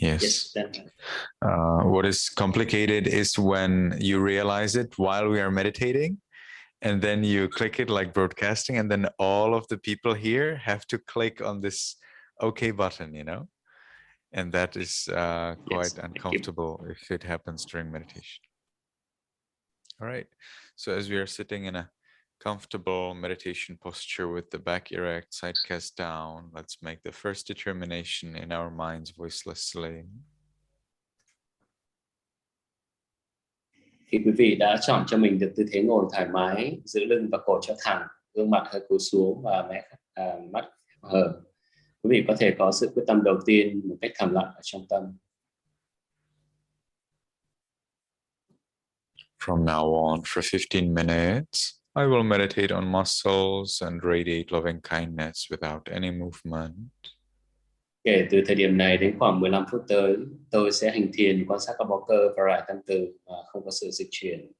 Yes. What is complicated is when you realize it while we are meditating, and then you click it like broadcasting, and then all of the people here have to click on this OK button, you know? And that is quite uncomfortable if it happens during meditation. All right. So as we are sitting in a comfortable meditation posture with the back erect, side cast down, let's make the first determination in our minds voicelessly. Khi quý vị đã chọn cho mình được tư thế ngồi thoải mái, giữ lưng và cổ cho thẳng, gương mặt hơi cúi xuống và mắt hở, quý vị có thể có sự quyết tâm đầu tiên một cách thầm lặng ở trong tâm. From now on, for 15 minutes, I will meditate on muscles and radiate loving kindness without any movement. Kể từ thời điểm này đến khoảng 15 phút tới, tôi sẽ hành thiền quan sát các bó cơ và rải tâm từ mà không có sự dịch chuyển.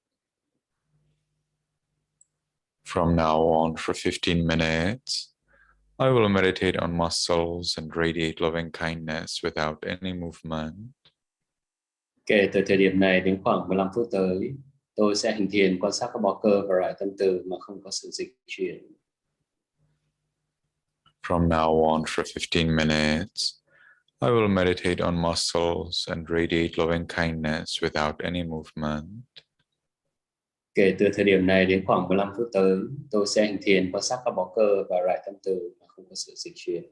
From now on, for 15 minutes, I will meditate on muscles and radiate loving kindness without any movement. Kể từ thời điểm này đến khoảng 15 phút tới, tôi sẽ hành thiền quan sát các bó cơ và rải tâm từ mà không có sự dịch chuyển. From now on, for 15 minutes, I will meditate on muscles and radiate loving kindness without any movement. Kể từ thời điểm này đến khoảng 15 phút tới, tôi sẽ hành thiền quan sát các bó cơ và rải tâm từ mà không có sự dịch chuyển.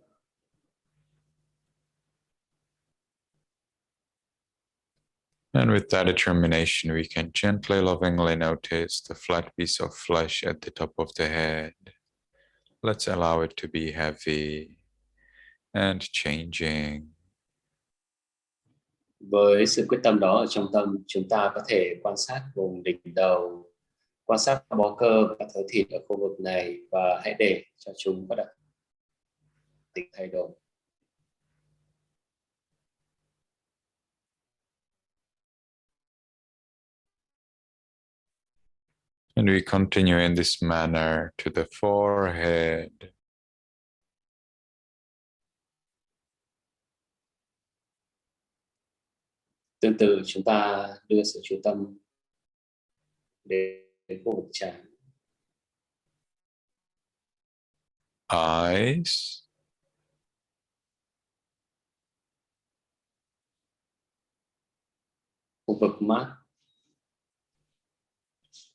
And with that determination, we can gently, lovingly notice the flat piece of flesh at the top of the head. Let's allow it to be heavy and changing. Với sự quyết tâm đó ở trong tâm, chúng ta có thể quan sát vùng đỉnh đầu, quan sát các bó cơ và các thớ thịt ở khu vực này và hãy để cho chúng có đặc tính thay đổi. And we continue in this manner to the forehead. Tương tự, chúng ta đưa sự chú tâm đến khu vực trán. Eyes. Khu vực mắt.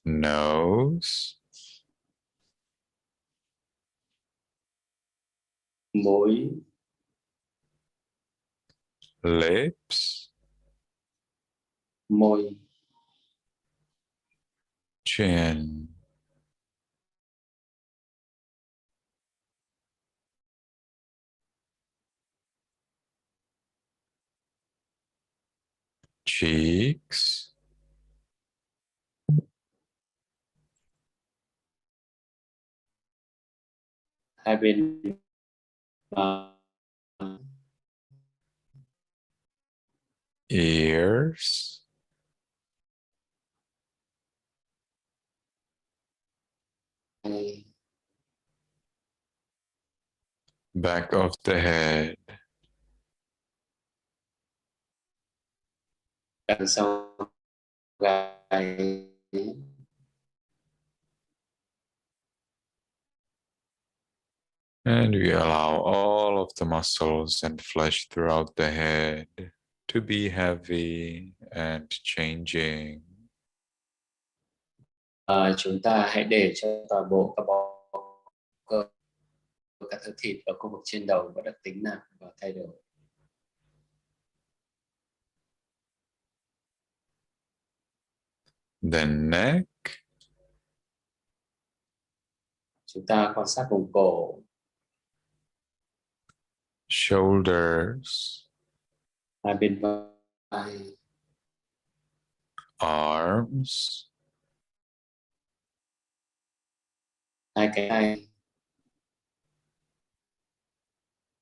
Nose. Mũi. Lips. Môi. Chin. Cheeks. Hai bên Ears. Back of the head. Đằng sau gáy. And we allow all of the muscles and flesh throughout the head to be heavy and changing. Chúng ta hãy để cho toàn bộ các bó cơ, các thớ thịt ở khu vực trên đầu có đặc tính nặng và thay đổi. The neck. Chúng ta quan sát vùng cổ. Shoulders. Hai bên vai. Arms. Hai cái tay.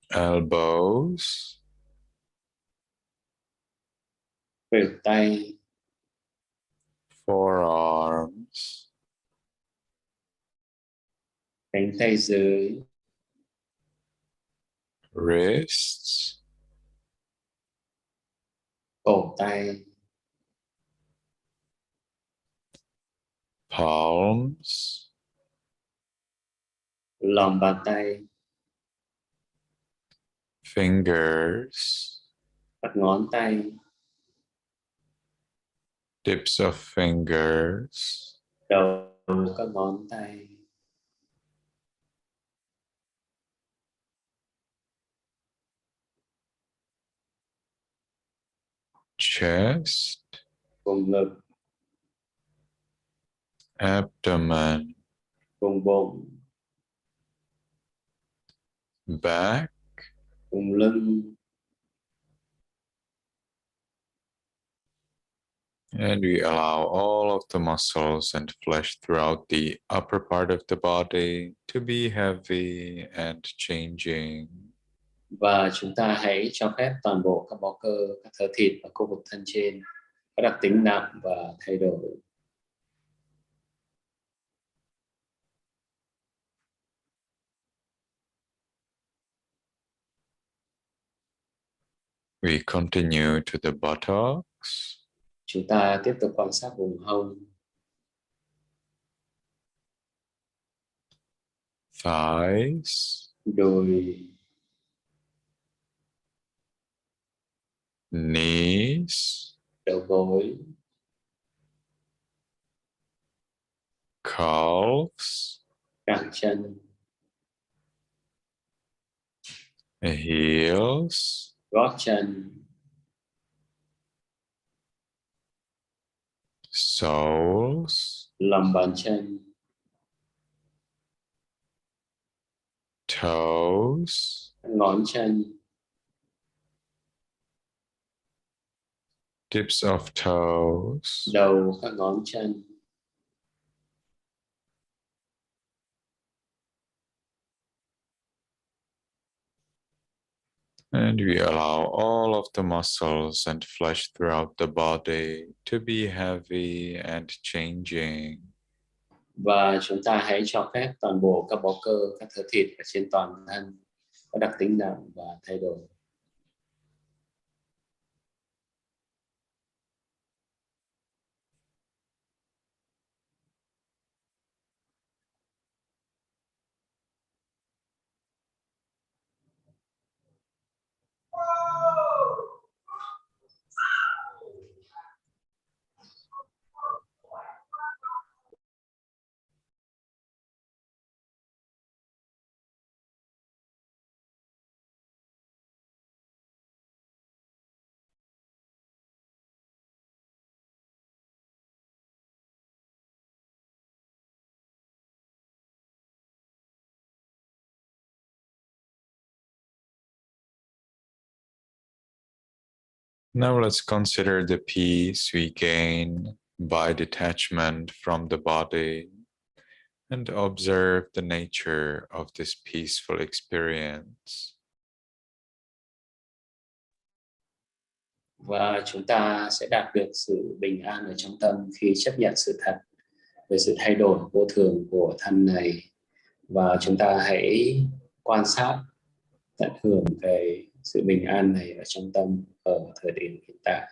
Elbows. Khuỷu tay. Forearms. Cánh tay dưới. Wrists. cổ tay, palms, lòng bàn tay, fingers, các ngón tay, tips of fingers, đầu các ngón tay, chest, vùng ngực, abdomen, vùng bụng, back, vùng lưng, and we allow all of the muscles and flesh throughout the upper part of the body to be heavy and changing. và chúng ta hãy cho phép toàn bộ các bó cơ, các thớ thịt và khu vực thân trên có đặc tính nặng và thay đổi. We continue to the buttocks, Chúng ta tiếp tục quan sát vùng hông, thighs, đùi, knees, đầu gối, calves, cẳng chân, heels, gót chân, soles, lòng bàn chân, toes, ngón chân, tips of toes, đầu các ngón chân, and we allow all of the muscles and flesh throughout the body to be heavy and changing. và chúng ta hãy cho phép toàn bộ các bó cơ, các thớ thịt ở trên toàn thân có đặc tính nặng và thay đổi. Now let's consider the peace we gain by detachment from the body and observe the nature of this peaceful experience. Và chúng ta sẽ đạt được sự bình an ở trong tâm khi chấp nhận sự thật về sự thay đổi vô thường của thân này. Và chúng ta hãy quan sát, tận hưởng cái sự bình an này ở trong tâm ở thời điểm hiện tại.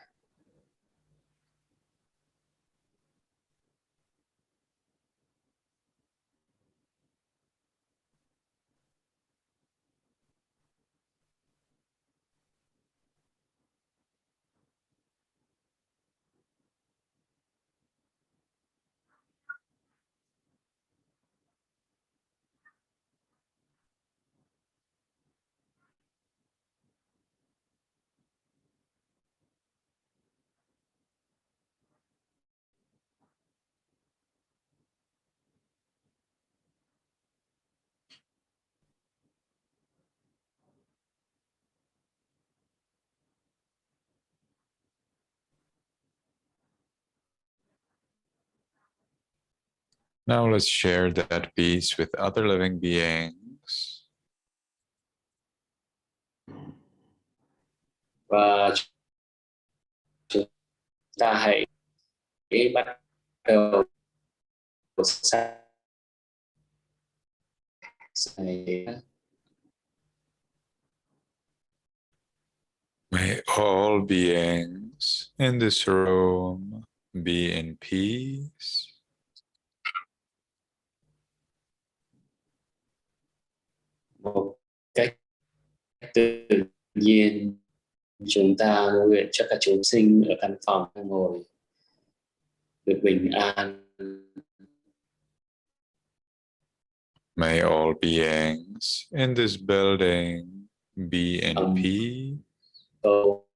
Now let's share that peace with other living beings. Và chúng ta hãy bắt đầu sang May all beings in this room be in peace. Một cách tự nhiên, chúng ta nguyện cho các chúng sinh ở căn phòng ngồi được bình an. May all beings in this building be in peace. Câu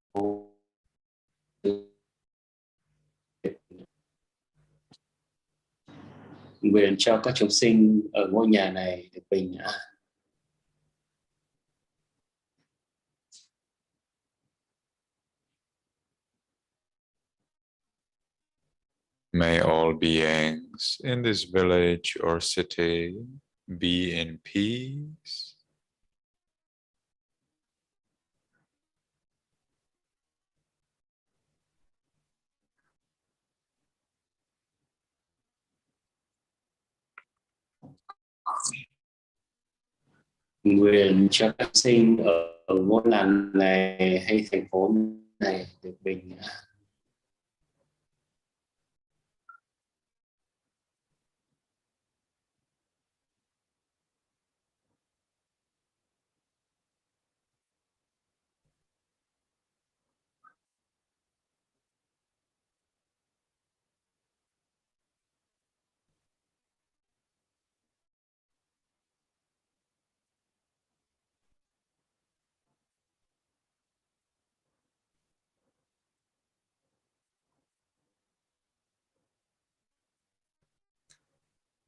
nguyện cho các chúng sinh ở ngôi nhà này được bình an. May all beings in this village or city be in peace. Nguyện cho các sinh ở ngôi làng này hay thành phố này được bình an.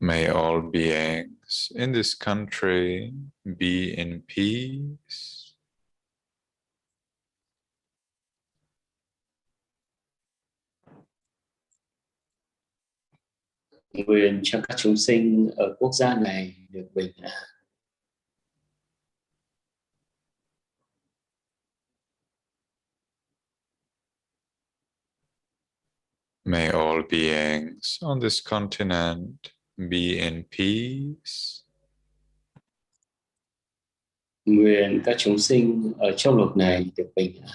May all beings in this country be in peace. Nguyện cho các chúng sinh ở quốc gia này được bình an. May all beings on this continent be in peace. Nguyện các chúng sinh ở châu lục này được bình an.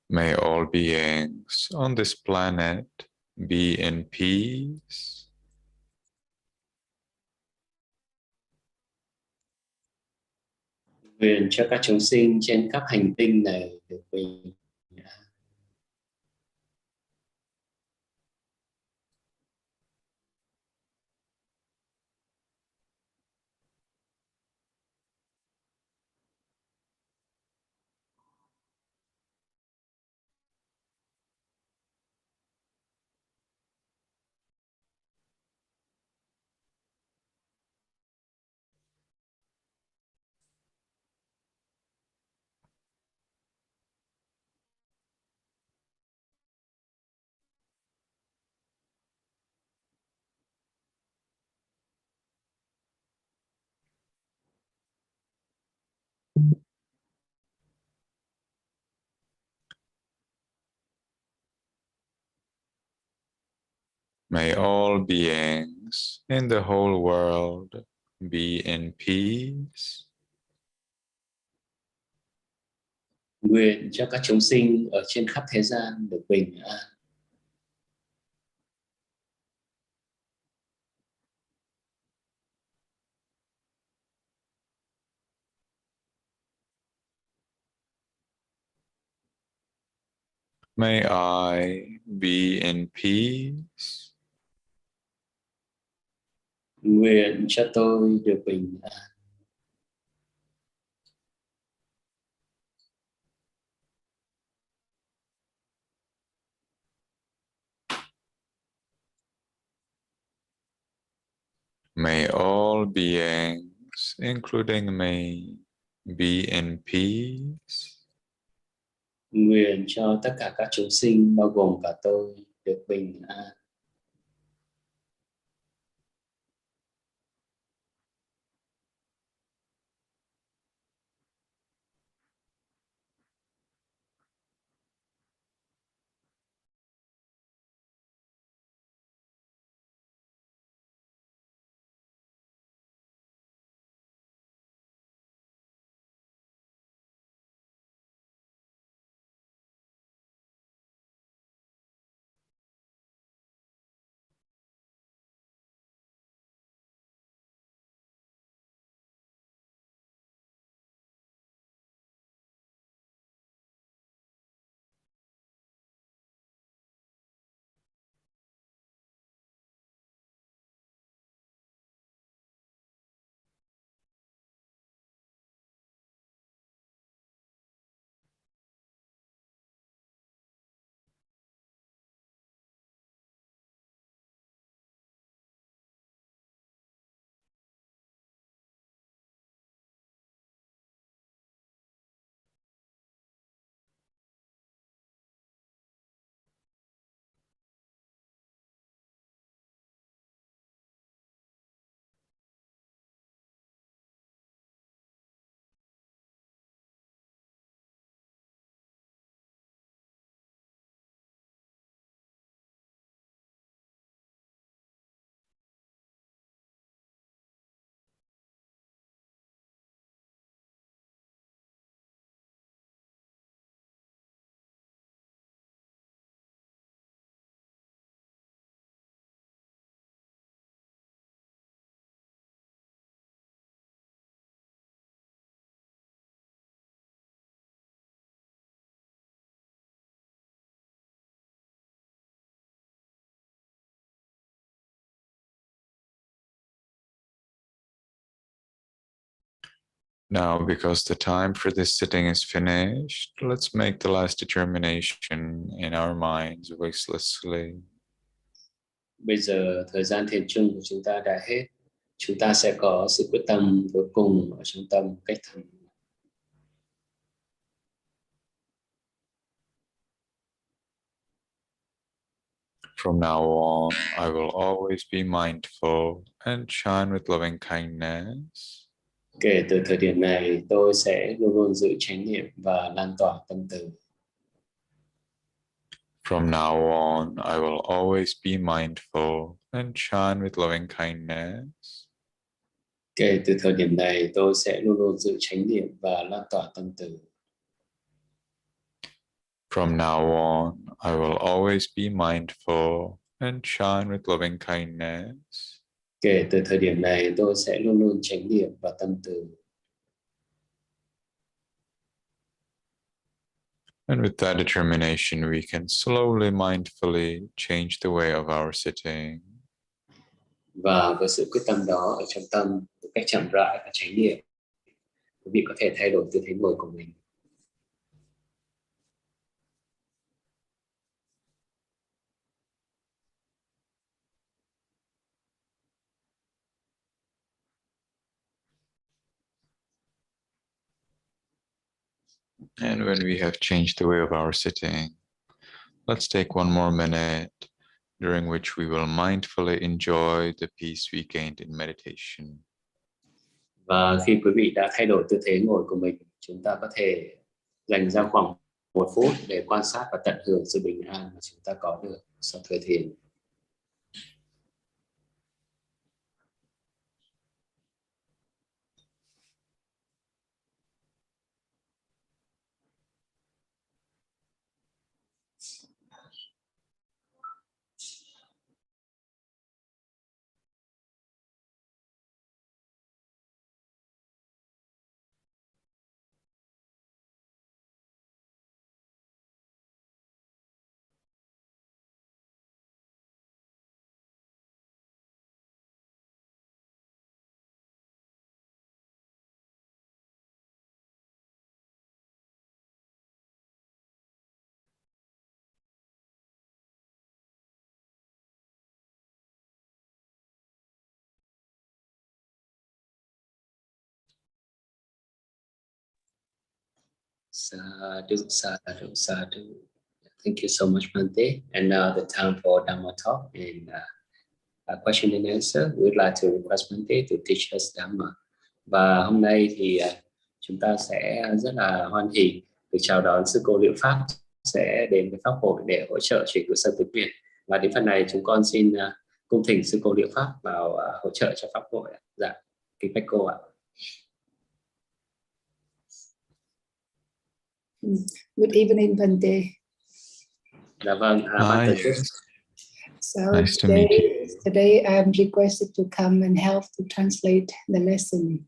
May all beings on this planet be in peace. Nguyện cho các chúng sinh trên các hành tinh này được bình an. May all beings in the whole world be in peace. Nguyện cho các chúng sinh ở trên khắp thế gian được bình an. May I be in peace. Nguyện cho tôi được bình an. May all beings, including me, be in peace. Nguyện cho tất cả các chúng sinh, bao gồm cả tôi, được bình an. Now, because the time for this sitting is finished, let's make the last determination in our minds wishlessly. Bây giờ thời gian thiền chung của chúng ta đã hết. Chúng ta sẽ có sự quyết tâm cuối cùng ở trong tâm cách thầm. From now on, I will always be mindful and shine with loving kindness. Kể từ thời điểm này, tôi sẽ luôn luôn giữ chánh niệm và lan tỏa tâm từ. From now on, I will always be mindful and shine with loving kindness. Kể từ thời điểm này, tôi sẽ luôn luôn giữ chánh niệm và lan tỏa tâm từ. From now on, I will always be mindful and shine with loving kindness. Kể từ thời điểm này, tôi sẽ luôn luôn chánh niệm và tâm từ. And with that determination, we can slowly, mindfully change the way of our sitting. Và với sự quyết tâm đó ở trong tâm, một cách chậm rãi và chánh niệm, quý vị có thể thay đổi tư thế ngồi của mình. And when we have changed the way of our sitting, let's take one more minute during which we will mindfully enjoy the peace we gained in meditation. Và khi quý vị đã thay đổi tư thế ngồi của mình, chúng ta có thể dành ra khoảng 1 phút để quan sát và tận hưởng sự bình an mà chúng ta có được sau thời thiền. Sadhu, sadhu, sadhu. Thank you so much, Bhante. And now the time for Dhamma talk and question and answer. We would like to request Bhante to teach us Dhamma. Và hôm nay thì chúng ta sẽ rất là hoan hỉ được chào đón sư cô Liệu Pháp sẽ đến với Pháp hội để hỗ trợ chuyển cư sơ tứ nguyện. Và đến phần này chúng con xin cung thỉnh sư cô Liệu Pháp vào hỗ trợ cho Pháp hội. Dạ, kính bạch cô ạ. Good evening, Bhante. Dạ vâng, ban tổ chức. So Nice to meet you. today I'm requested to come and help to translate the lesson.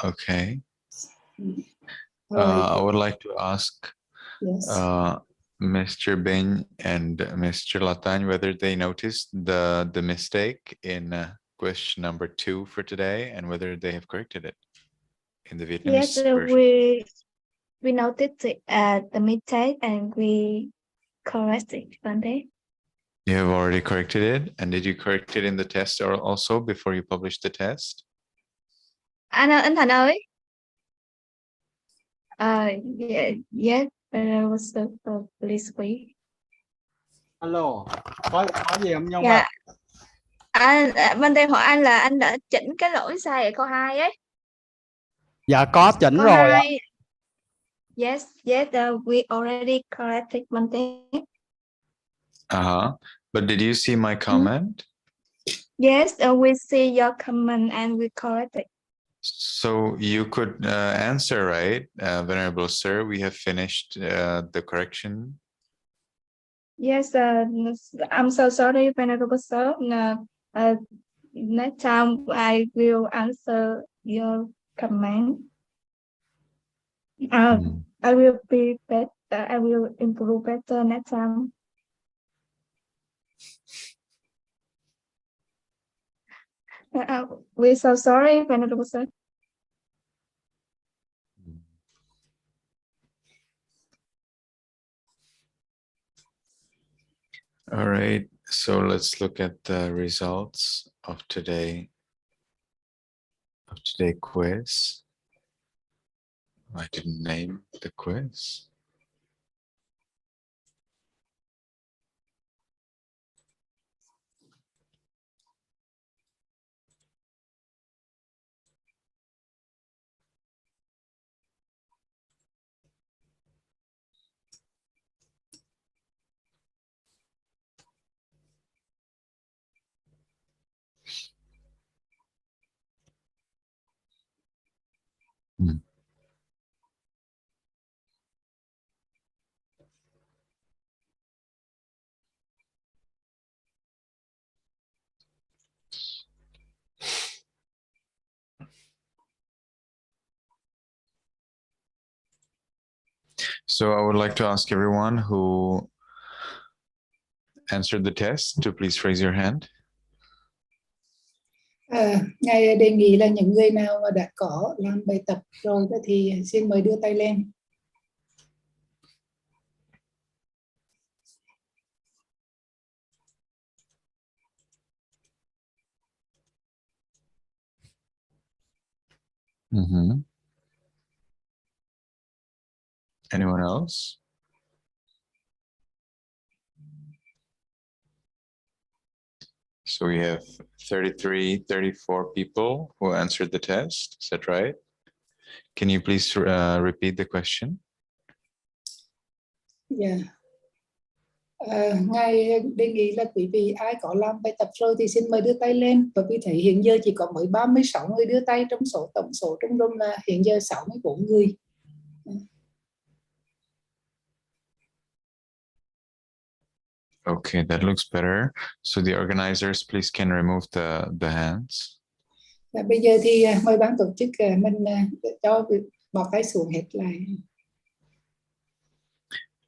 Okay. Right. I would like to ask Yes. Mr. Binh and Mr. Lathan whether they noticed the mistake in question number 2 for today and whether they have corrected it in the Vietnamese Yes, version. we noticed the mistake and we correct it one day. You have already corrected it, and did you correct it in the test or also before you published the test? Anh Thành ơi. Yes, but I was please wait. Alo, có gì không Nhung? Dạ. Bên đây hỏi anh là anh đã chỉnh cái lỗi sai ở câu 2 ấy. Dạ có chỉnh Câu rồi ạ. 2. Yes, we already corrected one thing. But did you see my comment? Yes, we see your comment and we correct it. So you could answer, right? Venerable Sir, we have finished the correction. Yes, I'm so sorry, Venerable Sir. Next time I will answer your comment. I will be better. I will improve better next time. We're so sorry, Venerable Sir. All right, so let's look at the results of today's quiz. I didn't name the quiz. So I would like to ask everyone who answered the test to please raise your hand. Ngài đề nghị là những người nào mà đã có làm bài tập rồi đó thì xin mời đưa tay lên. Anyone else? So we have 33, 34 people who answered the test. Is that right? Can you please repeat the question? Yeah. Ngài đề nghị là quý vị ai có làm bài tập rồi thì xin mời đưa tay lên. Và vì thấy hiện giờ chỉ có mới 36 người đưa tay trong tổng số trong room là hiện giờ 64 người. Okay, that looks better. So the organizers, please can remove the hands. Bây giờ thì mời ban tổ chức mình cho bỏ tay xuống hết lại.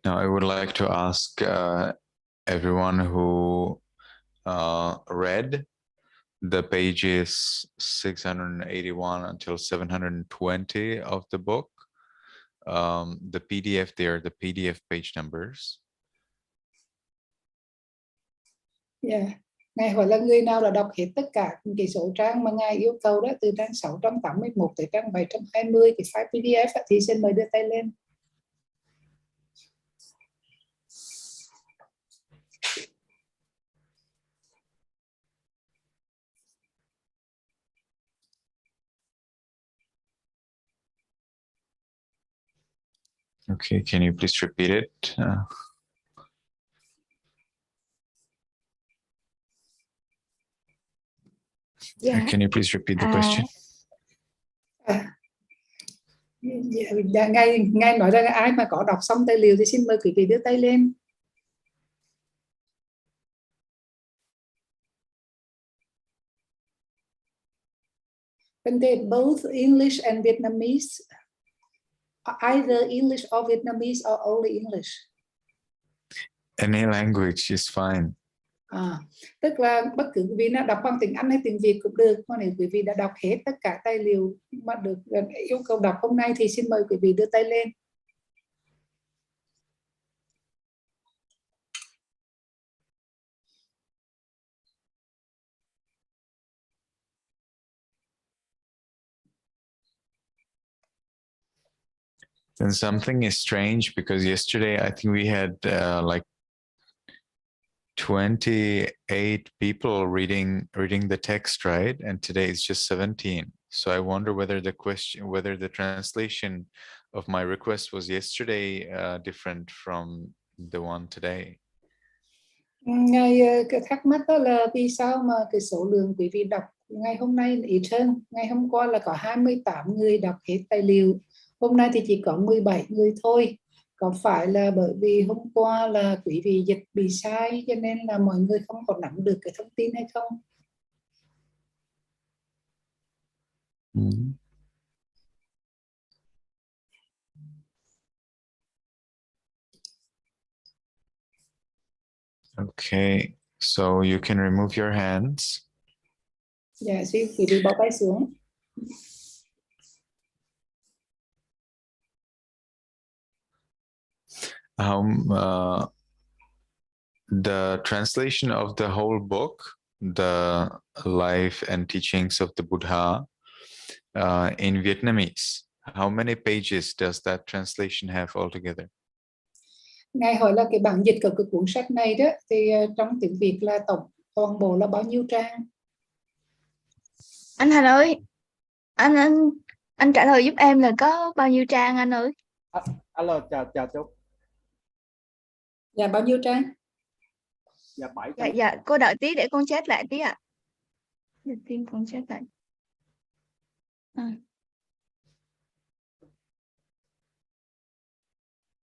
Now I would like to ask everyone who read the pages 681 until 720 of the book, the PDF there, the PDF page numbers. Yeah. Ngài hỏi là người nào đã đọc hết tất cả cái số trang mà Ngài yêu cầu đó, từ trang 681 tới trang 720 cái file PDF thì xin mời đưa tay lên. Okay, can you please repeat it? Can you please repeat the question? Ngài nói rằng ai mà có đọc xong tài liệu thì xin mời quý vị đưa tay lên. Both English and Vietnamese, either English or Vietnamese or only English? Any language is fine. Tức là bất cứ quý vị nào đọc bằng tiếng Anh hay tiếng Việt cũng được, mà nếu quý vị đã đọc hết tất cả tài liệu mà được yêu cầu đọc hôm nay thì xin mời quý vị đưa tay lên. Then something is strange because yesterday I think we had like 28 people reading the text, right? And today it's just 17. So I wonder whether the translation of my request was yesterday different from the one today. Ngài thắc mắc đó là vì sao mà cái số lượng quý vị đọc ngày hôm nay ít hơn. Ngày hôm qua là có 28 người đọc hết tài liệu, hôm nay thì chỉ có 17 người thôi. Có phải là bởi vì hôm qua là quý vị dịch bị sai cho nên là mọi người không có nắm được cái thông tin hay không? Okay, so you can remove your hands. Dạ, xin quý vị bỏ tay xuống. The translation of the whole book, the life and teachings of the Buddha, in Vietnamese, how many pages does that translation have altogether? Ngài hỏi là cái bản dịch của cái cuốn sách này đó thì trong tiếng Việt là toàn bộ là bao nhiêu trang? Anh Thành ơi, anh trả lời giúp em là có bao nhiêu trang anh ơi? Alo, chào chú. Dạ, bao nhiêu trang? Dạ 7. Dạ, cô đợi tí để con check lại tí ạ. Tim con check lại.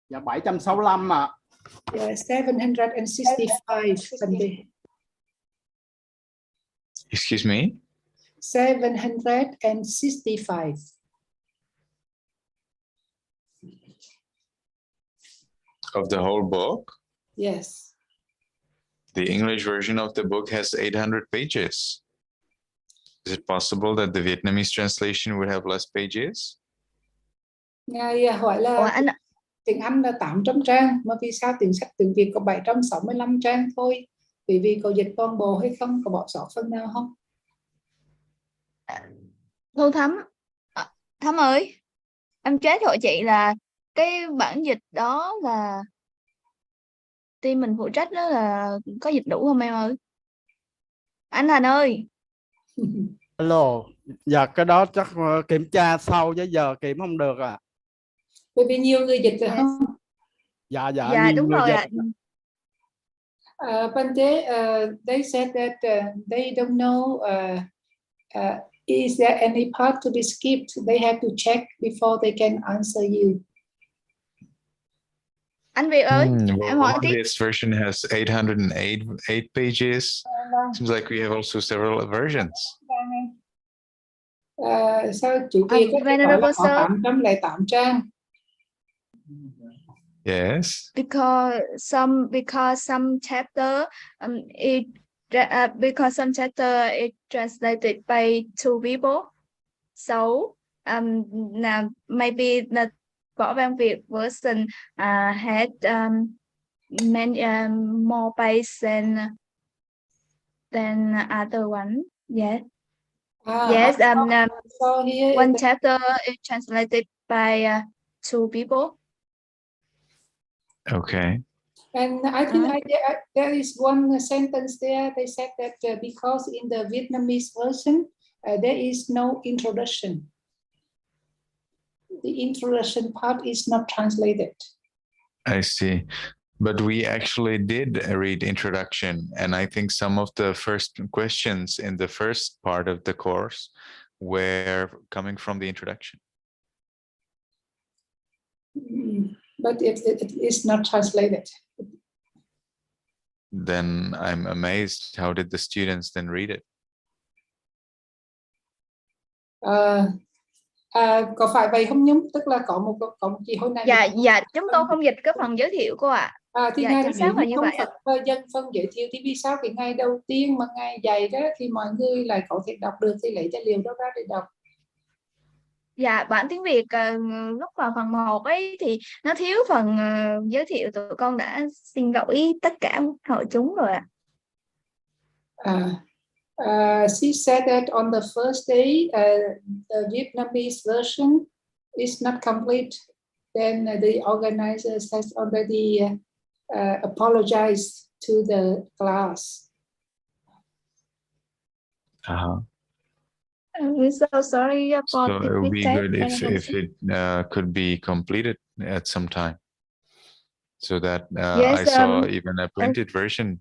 Dạ 765 ạ. Yeah, 765 Excuse me? 765. Of the whole book? Yes. The English version of the book has 800 pages. Is it possible that the Vietnamese translation would have less pages? Ngài hỏi là tiếng Anh là 800 trang, mà vì sao tiếng Việt có 765 trang thôi? Vì có dịch toàn bộ hay không? Có bỏ sót phần nào không? Thu Thắm ơi, em check hộ chị là cái bản dịch đó là team mình phụ trách đó, là có dịch đủ không em ơi? Anh Thành ơi. Alo, dạ cái đó chắc kiểm tra sau chứ giờ kiểm không được à. Bởi vì nhiều người dịch rồi không? Dạ Dạ đúng rồi ạ. But they said that they don't know is there any part to be skipped. They have to check before they can answer you. Anh Việt ơi, em hỏi tí. This version has 808 pages. Seems like we have also several versions. Sao chủ Việt có thể nói là có 808 trang? Yes. Because some chapter it translated by two people. So now maybe the Võ Văn Việt version had many more pages then other one. Yes. Yes. So here one chapter is translated by 2 people. Okay. And I think there is one sentence there. They said that because in the Vietnamese version, there is no introduction. The introduction part is not translated. I see. But we actually did read introduction, and I think some of the first questions in the first part of the course were coming from the introduction. But it is not translated. Then I'm amazed. How did the students then read it? Có phải vậy không Nhung? Tức là có một chị hồi này. Dạ, chúng tôi không dịch cái phần giới thiệu cô ạ. Thì dạ, ngày chính xác là như vậy ạ. Dân phân giới thiệu thì vì sao cái ngày đầu tiên mà ngày dạy đó thì mọi người lại có thể đọc được, thì lấy tài liệu đó ra để đọc. Dạ, bản tiếng Việt lúc vào phần 1 ấy thì nó thiếu phần giới thiệu, tụi con đã xin lỗi tất cả hội chúng rồi ạ. She said that on the first day, the Vietnamese version is not complete. Then the organizers has already apologized to the class. We're so sorry about so it would be good if it could be completed at some time, so that yes, I saw even a printed version.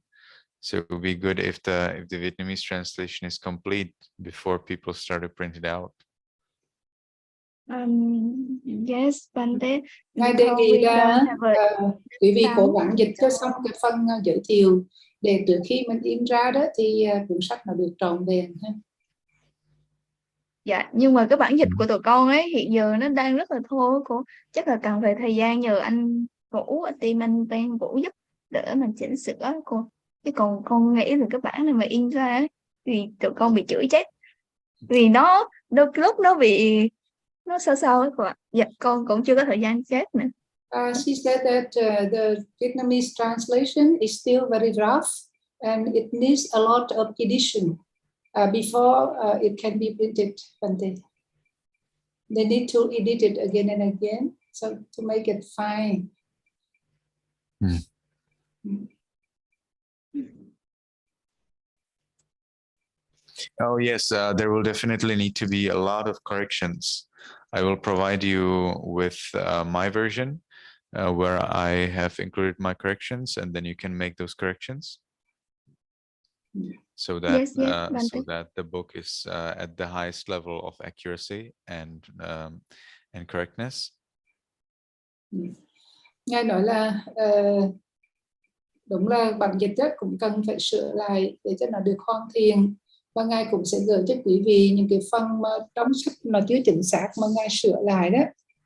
So it would be good if the Vietnamese translation is complete before people started printing out. Yes, Bante. Ngài đề nghị là quý vị cố gắng dịch cho xong cái phần giới thiệu để trước khi mình in ra đó thì cuốn sách nó được trọn vẹn ha. Dạ, nhưng mà cái bản dịch của tụi con ấy hiện giờ nó đang rất là thô, cô chắc là cần phải thời gian nhờ anh Vũ, team anh Ven Vũ giúp đỡ mình chỉnh sửa cô. Chứ còn con nghĩ là cái bản này mà in ra ấy, thì tụi con bị chửi chết. Vì nó đôi lúc nó bị nó sao ấy cô ạ. Dạ, con cũng chưa có thời gian chết nữa. She said that the Vietnamese translation is still very rough and it needs a lot of edition before it can be printed. They need to edit it again and again so to make it fine. Oh yes, there will definitely need to be a lot of corrections. I will provide you with my version where I have included my corrections, and then you can make those corrections so that so that the book is at the highest level of accuracy and correctness. Ngài nói là đúng là bản dịch cũng cần phải sửa lại để cho nó được hoàn thiện, và Ngài cũng sẽ gửi cho quý vị những cái phần mà trong sách mà chưa chính xác mà Ngài sửa lại đó,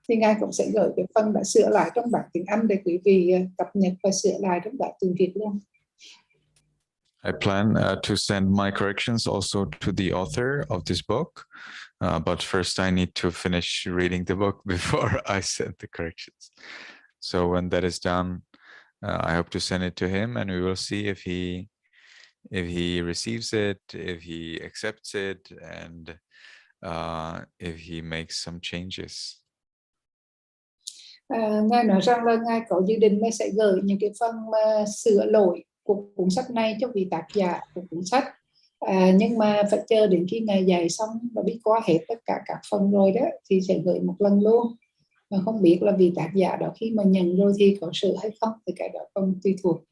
thì Ngài cũng sẽ gửi cái phần đã sửa lại trong bản tiếng Anh để quý vị cập nhật và sửa lại trong bản tiếng Việt luôn. I plan to send my corrections also to the author of this book, but first I need to finish reading the book before I send the corrections. So when that is done, I hope to send it to him, and we will see if he receives it, if he accepts it, and if he makes some changes. Ngài nói rằng là Ngài có dự định sẽ gửi những cái phần mà sửa lỗi của cuốn sách này cho vị tác giả của cuốn sách, nhưng mà phải chờ đến khi Ngài dạy xong và biết qua hết tất cả các phần rồi đó thì sẽ gửi một lần luôn. Mà không biết là vị tác giả đó khi mà nhận rồi thì có sửa hay không, thì cái đó còn tùy thuộc.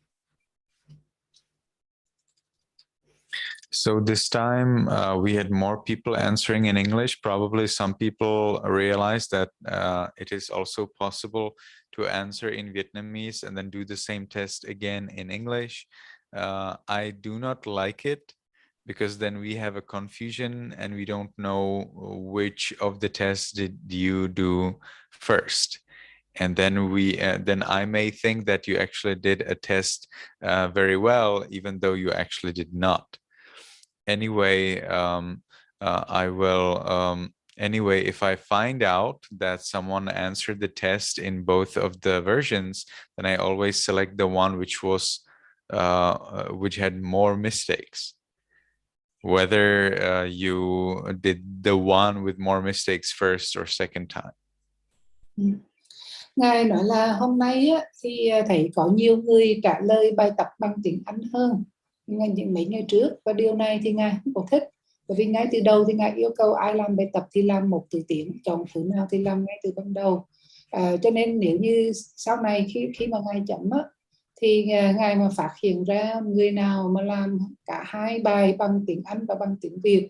So this time we had more people answering in English. Probably some people realized that it is also possible to answer in Vietnamese and then do the same test again in English. I do not like it because then we have a confusion and we don't know which of the tests did you do first. And then then I may think that you actually did a test very well, even though you actually did not. Anyway, I will. Anyway, if I find out that someone answered the test in both of the versions, then I always select the one which was which had more mistakes. whether you did the one with more mistakes first or second time. Ngài nói là hôm nay á, thì thấy có nhiều người trả lời bài tập bằng tiếng Anh hơn những mấy ngày trước, và điều này thì Ngài không có thích, bởi vì ngay từ đầu thì Ngài yêu cầu ai làm bài tập thì làm một từ tiếng, chọn thứ nào thì làm ngay từ ban đầu. Cho nên nếu như sau này khi mà Ngài chấm á, thì Ngài mà phát hiện ra người nào mà làm cả hai bài bằng tiếng Anh và bằng tiếng Việt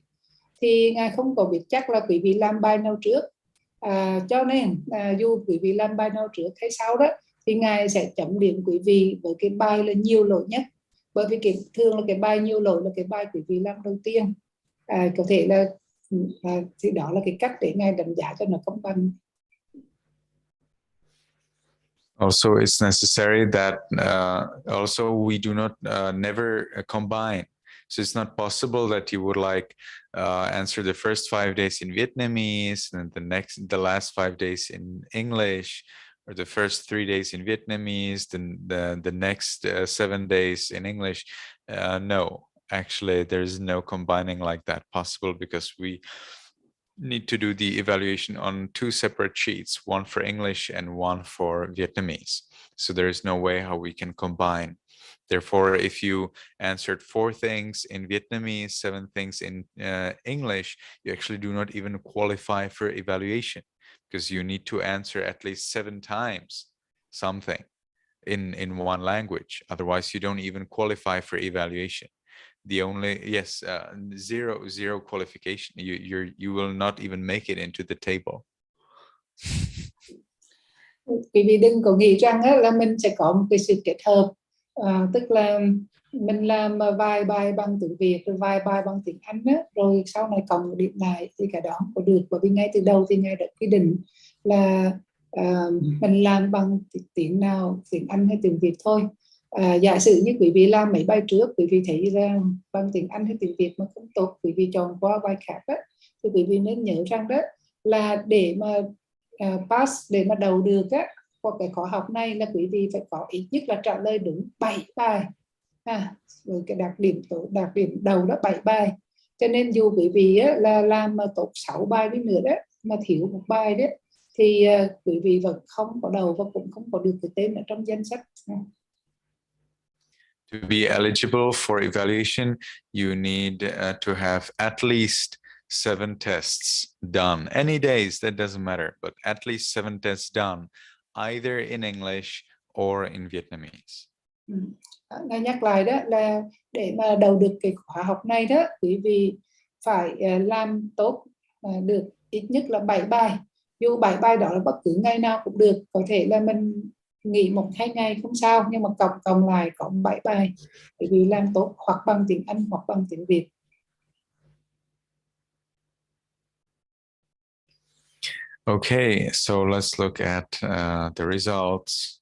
thì Ngài không có biết chắc là quý vị làm bài nào trước. Cho nên dù quý vị làm bài nào trước hay sau đó thì Ngài sẽ chấm điểm quý vị với cái bài là nhiều lỗi nhất, bởi vì thường là cái bài nhiều lỗi là cái bài quý vị làm đầu tiên. Có thể là thì đó là cái cách để Ngài đánh giá cho nó công bằng. Also, it's necessary that also we do not never combine. So it's not possible that you would like answer the first 5 days in Vietnamese and the last 5 days in English, or the first 3 days in Vietnamese, then the next 7 days in English. No, actually, there's no combining like that possible, because we need to do the evaluation on 2 separate sheets, one for English and one for Vietnamese. So there is no way how we can combine. Therefore, if you answered 4 things in Vietnamese, 7 things in English, you actually do not even qualify for evaluation, because you need to answer at least 7 times something in one language. Otherwise, you don't even qualify for evaluation. The only zero qualification. You will not even make it into the table. Quý vị đừng có nghĩ rằng là mình sẽ có một cái sự kết hợp, tức là mình làm vài bài bằng tiếng Việt rồi vài bài bằng tiếng Anh rồi sau này cộng điểm lại, thì cái đó không có được, bởi vì ngay từ đầu thì Ngài đã quy định là mình làm bằng tiếng nào, tiếng Anh hay tiếng Việt thôi. Giả sử như quý vị làm mấy bài trước, quý vị thấy ra bằng tiếng Anh hay tiếng Việt mà không tốt, quý vị chọn qua bài khác đó, thì quý vị nên nhớ rằng đó là để mà pass, để mà đầu được qua cái khóa học này là quý vị phải có ít nhất là trả lời đúng 7 bài. Với cái đặc điểm đầu đó 7 bài. Cho nên dù quý vị là làm mà tốt 6 bài đi nữa đó, mà thiếu một bài đó, thì quý vị vẫn không có đầu và cũng không có được cái tên ở trong danh sách. To be eligible for evaluation, you need to have at least 7 tests done. Any days, that doesn't matter, but at least 7 tests done, either in English or in Vietnamese. Ngài nhắc lại đó là để mà đầu được cái khóa học này đó, quý vị phải làm tốt được ít nhất là 7 bài. Dù 7 bài đó là bất cứ ngày nào cũng được, có thể là mình nghỉ 1-2 ngày không sao, nhưng mà cộng lại có 7 bài để vì làm tốt, hoặc bằng tiếng Anh hoặc bằng tiếng Việt. Okay, so let's look at the results.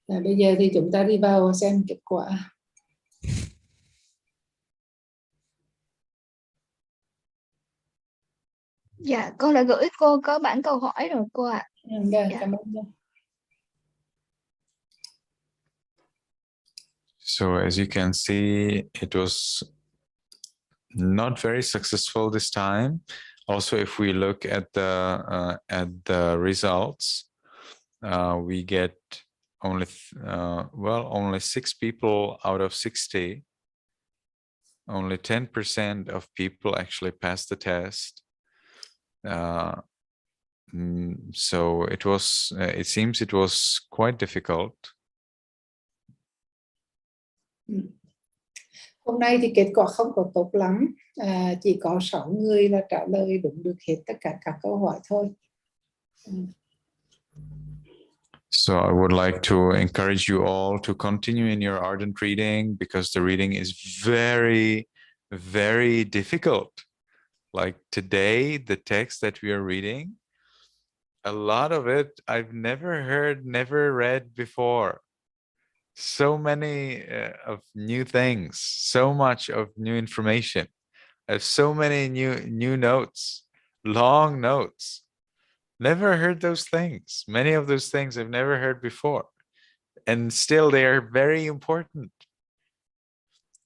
Bây giờ thì chúng ta đi vào xem kết quả. Dạ, con đã gửi cô có bản câu hỏi rồi cô ạ. Dạ. Cảm ơn. So as you can see, it was not very successful this time. Also, if we look at the results, we get only only 6 people out of 60. Only 10% of people actually passed the test. So it seems it was quite difficult. Hôm nay thì kết quả không có tốt lắm, chỉ có 6 người là trả lời đúng được hết tất cả các câu hỏi thôi. So I would like to encourage you all to continue in your ardent reading, because the reading is very, very difficult. Like today, the text that we are reading, a lot of it I've never heard, never read before. So many of new things, so much of new information. I have so many new notes, long notes. Never heard those things. Many of those things I've never heard before. And still they are very important.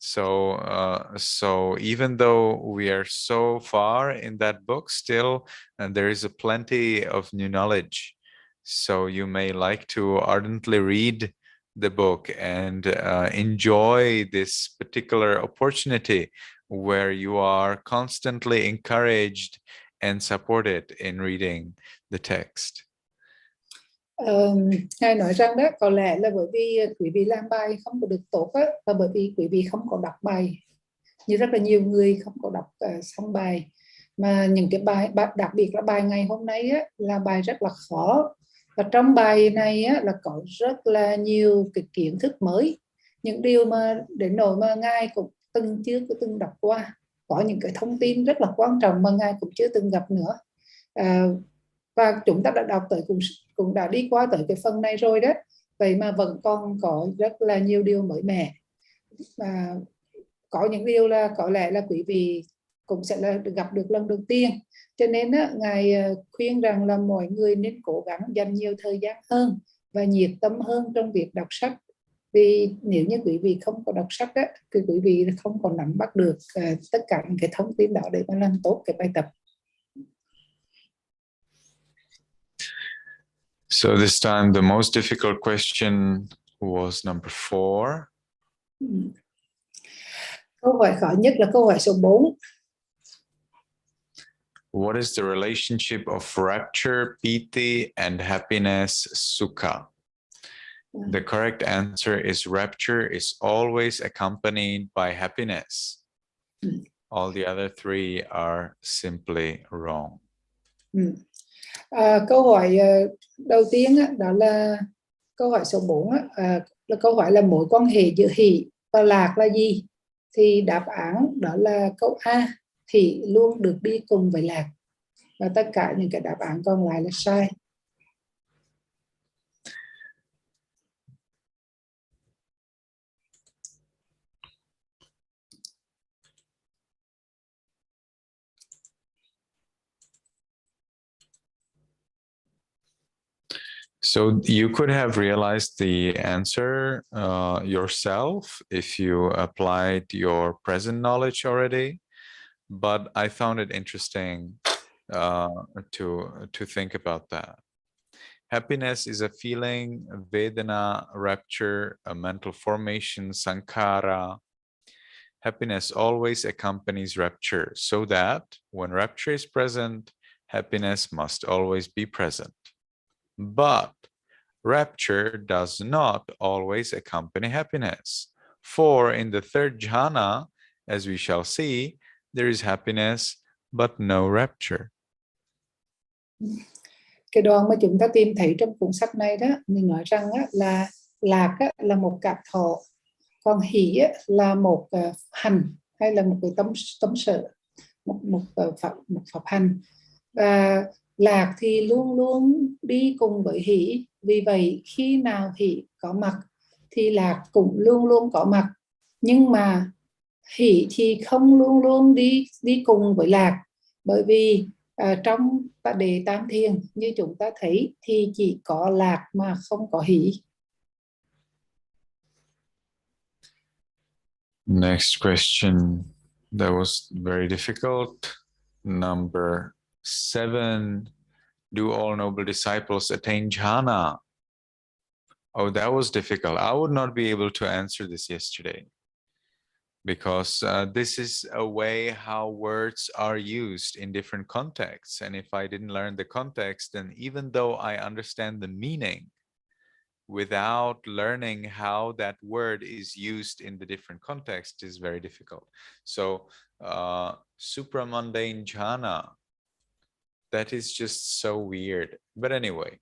So even though we are so far in that book, still there is a plenty of new knowledge. So you may like to ardently read the book and enjoy this particular opportunity where you are constantly encouraged and supported in reading the text. Ngài nói rằng đó có lẽ là bởi vì quý vị làm bài không có được tốt á, và bởi vì quý vị không có đọc bài, như rất là nhiều người không có đọc xong bài, mà những cái bài đặc biệt là bài ngày hôm nay á, là bài rất là khó, và trong bài này á, là có rất là nhiều cái kiến thức mới, những điều mà đến nỗi mà Ngài cũng chưa từng đọc qua, có những cái thông tin rất là quan trọng mà Ngài cũng chưa từng gặp nữa. Và chúng ta đã đọc tới cũng đã đi qua tới cái phần này rồi đó, vậy mà vẫn còn có rất là nhiều điều mới mẻ, và có những điều là có lẽ là quý vị cũng sẽ là gặp được lần đầu tiên, cho nên á, Ngài khuyên rằng là mọi người nên cố gắng dành nhiều thời gian hơn và nhiệt tâm hơn trong việc đọc sách, vì nếu như quý vị không có đọc sách á, thì quý vị không còn nắm bắt được tất cả những cái thông tin đó để mà làm tốt cái bài tập. So this time the most difficult question was number 4. Câu hỏi khó nhất là câu hỏi số 4. What is the relationship of rapture, piti, and happiness, sukha? The correct answer is rapture is always accompanied by happiness. All the other three are simply wrong. Câu hỏi đầu tiên đó là câu hỏi số 4, là câu hỏi là mối quan hệ giữa hỷ và lạc là gì? Thì đáp án đó là câu A, hỷ luôn được đi cùng với lạc, và tất cả những cái đáp án còn lại là sai. So you could have realized the answer yourself if you applied your present knowledge already, but I found it interesting to think about that. Happiness is a feeling, vedana, rapture, a mental formation, sankhara. Happiness always accompanies rapture, so that when rapture is present, happiness must always be present. But rapture does not always accompany happiness. For in the third jhana, as we shall see, there is happiness but no rapture. Cái đoạn mà chúng ta tìm thấy trong cuốn sách này đó, mình nói rằng là lạc là một cảm thọ, còn hỷ là một hành hay là một cái tâm sở, một pháp hành, và lạc thì luôn luôn đi cùng với hỷ. Vì vậy khi nào hỷ có mặt thì lạc cũng luôn luôn có mặt, nhưng mà hỷ thì không luôn luôn đi cùng với lạc, bởi vì trong đề tam thiền như chúng ta thấy thì chỉ có lạc mà không có hỷ. Next question, that was very difficult. Number 7, do all noble disciples attain jhana? Oh, that was difficult. I would not be able to answer this yesterday, because this is a way how words are used in different contexts. And if I didn't learn the context, then even though I understand the meaning, without learning how that word is used in the different contexts is very difficult. So supramundane jhana, that is just so weird. But anyway,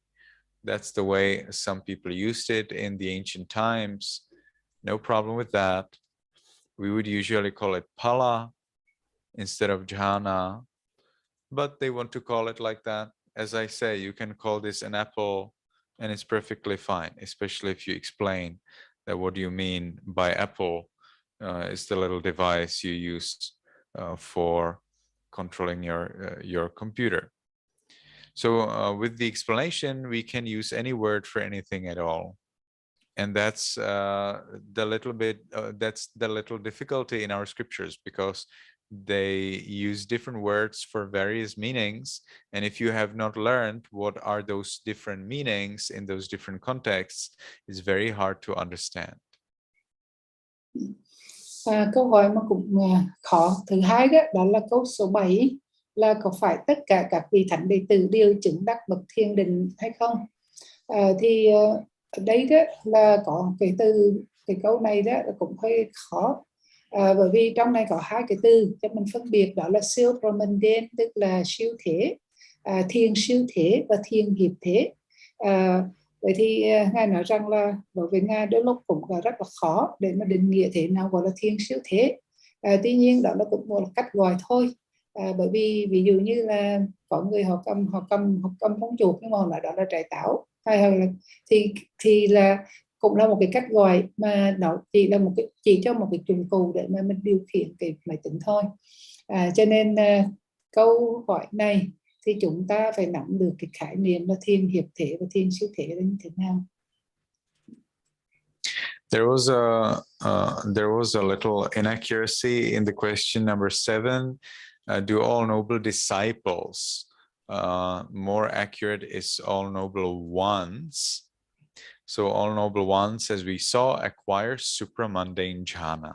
that's the way some people used it in the ancient times. No problem with that. We would usually call it phala instead of jhana, but they want to call it like that. As I say, you can call this an apple and it's perfectly fine, especially if you explain that what you mean by apple is the little device you use for controlling your computer. So with the explanation, we can use any word for anything at all. And that's the little difficulty in our scriptures, because they use different words for various meanings, and if you have not learned what are those different meanings in those different contexts, it's very hard to understand. Câu hỏi mà cũng khó thứ hai đó, đó là câu số 7, là có phải tất cả các vị thánh đệ tử đều chứng đắc bậc thiền định hay không? Thì ở đây đó là có cái câu này đó cũng hơi khó, bởi vì trong này có hai cái từ cho mình phân biệt, đó là siêu Brahman, tức là siêu thế, thiền siêu thế và thiền hiệp thế. Vậy thì Ngài nói rằng là đối với Ngài đôi lúc cũng rất là khó để mà định nghĩa thế nào gọi là thiền siêu thế. Tuy nhiên đó là cũng một cách gọi thôi, bởi vì ví dụ như là có người họ cầm bóng chuột nhưng mà họ nói đó là trái táo, hay là thì là cũng là một cái cách gọi mà nó chỉ cho một cái dụng cụ để mà mình điều khiển cái máy tính thôi. Cho nên câu hỏi này thì chúng ta phải nắm được cái khái niệm là thiền hiệp thể và thiền siêu thể là như thế nào. There was a little inaccuracy in the question number 7. Do all noble disciples? More accurate is all noble ones. So all noble ones, as we saw, acquire supramundane jhana.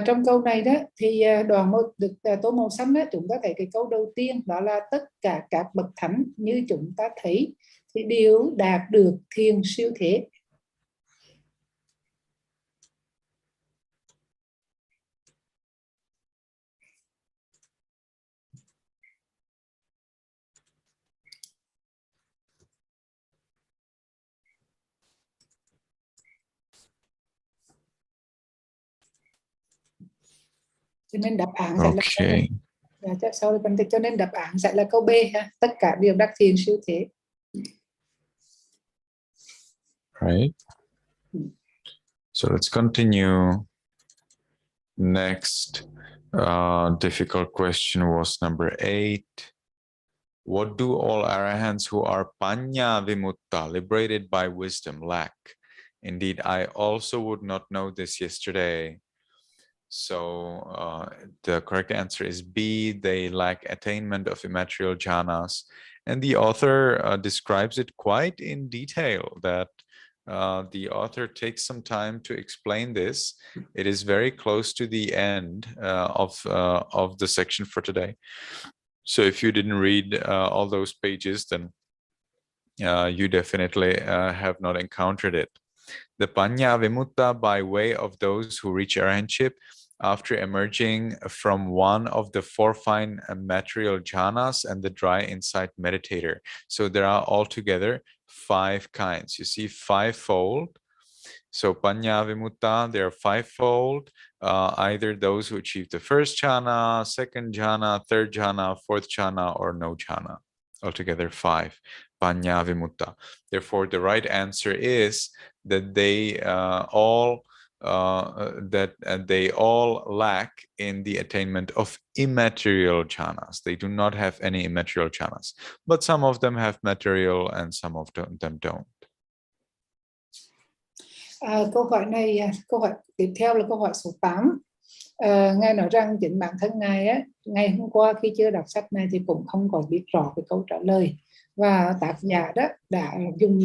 Trong câu này đó thì đoạn một được tô màu xanh đó, chúng ta thấy cái câu đầu tiên đó là tất cả các bậc thánh như chúng ta thấy thì đều đạt được thiền siêu thế. Cho nên đáp án sẽ là cho nên đáp án sẽ là câu B ha, tất cả đều đắc thiền siêu thế. Right. So let's continue. Next difficult question was number 8. What do all arahants who are panya vimutta, liberated by wisdom, lack? Indeed, I also would not know this yesterday. So the correct answer is B. They lack attainment of immaterial jhanas. And the author describes it quite in detail, that the author takes some time to explain this. It is very close to the end of the section for today. So if you didn't read all those pages, then you definitely have not encountered it. The panya vimutta, by way of those who reach arahantship after emerging from one of the 4 fine material jhanas and the dry insight meditator. So there are altogether 5 kinds. You see, 5-fold. So panya vimutta, they are 5-fold. Either those who achieve the first jhana, second jhana, third jhana, fourth jhana, or no jhana. Altogether 5. Panya vimutta. Therefore, the right answer is that they all lack in the attainment of immaterial jhanas. They do not have any immaterial jhanas, but some of them have material and some of them don't. Câu hỏi tiếp theo là câu hỏi số 8. Ngài nói rằng chính bản thân Ngài á, ngày hôm qua khi chưa đọc sách này thì cũng không còn biết rõ cái câu trả lời, và tác giả đó đã dùng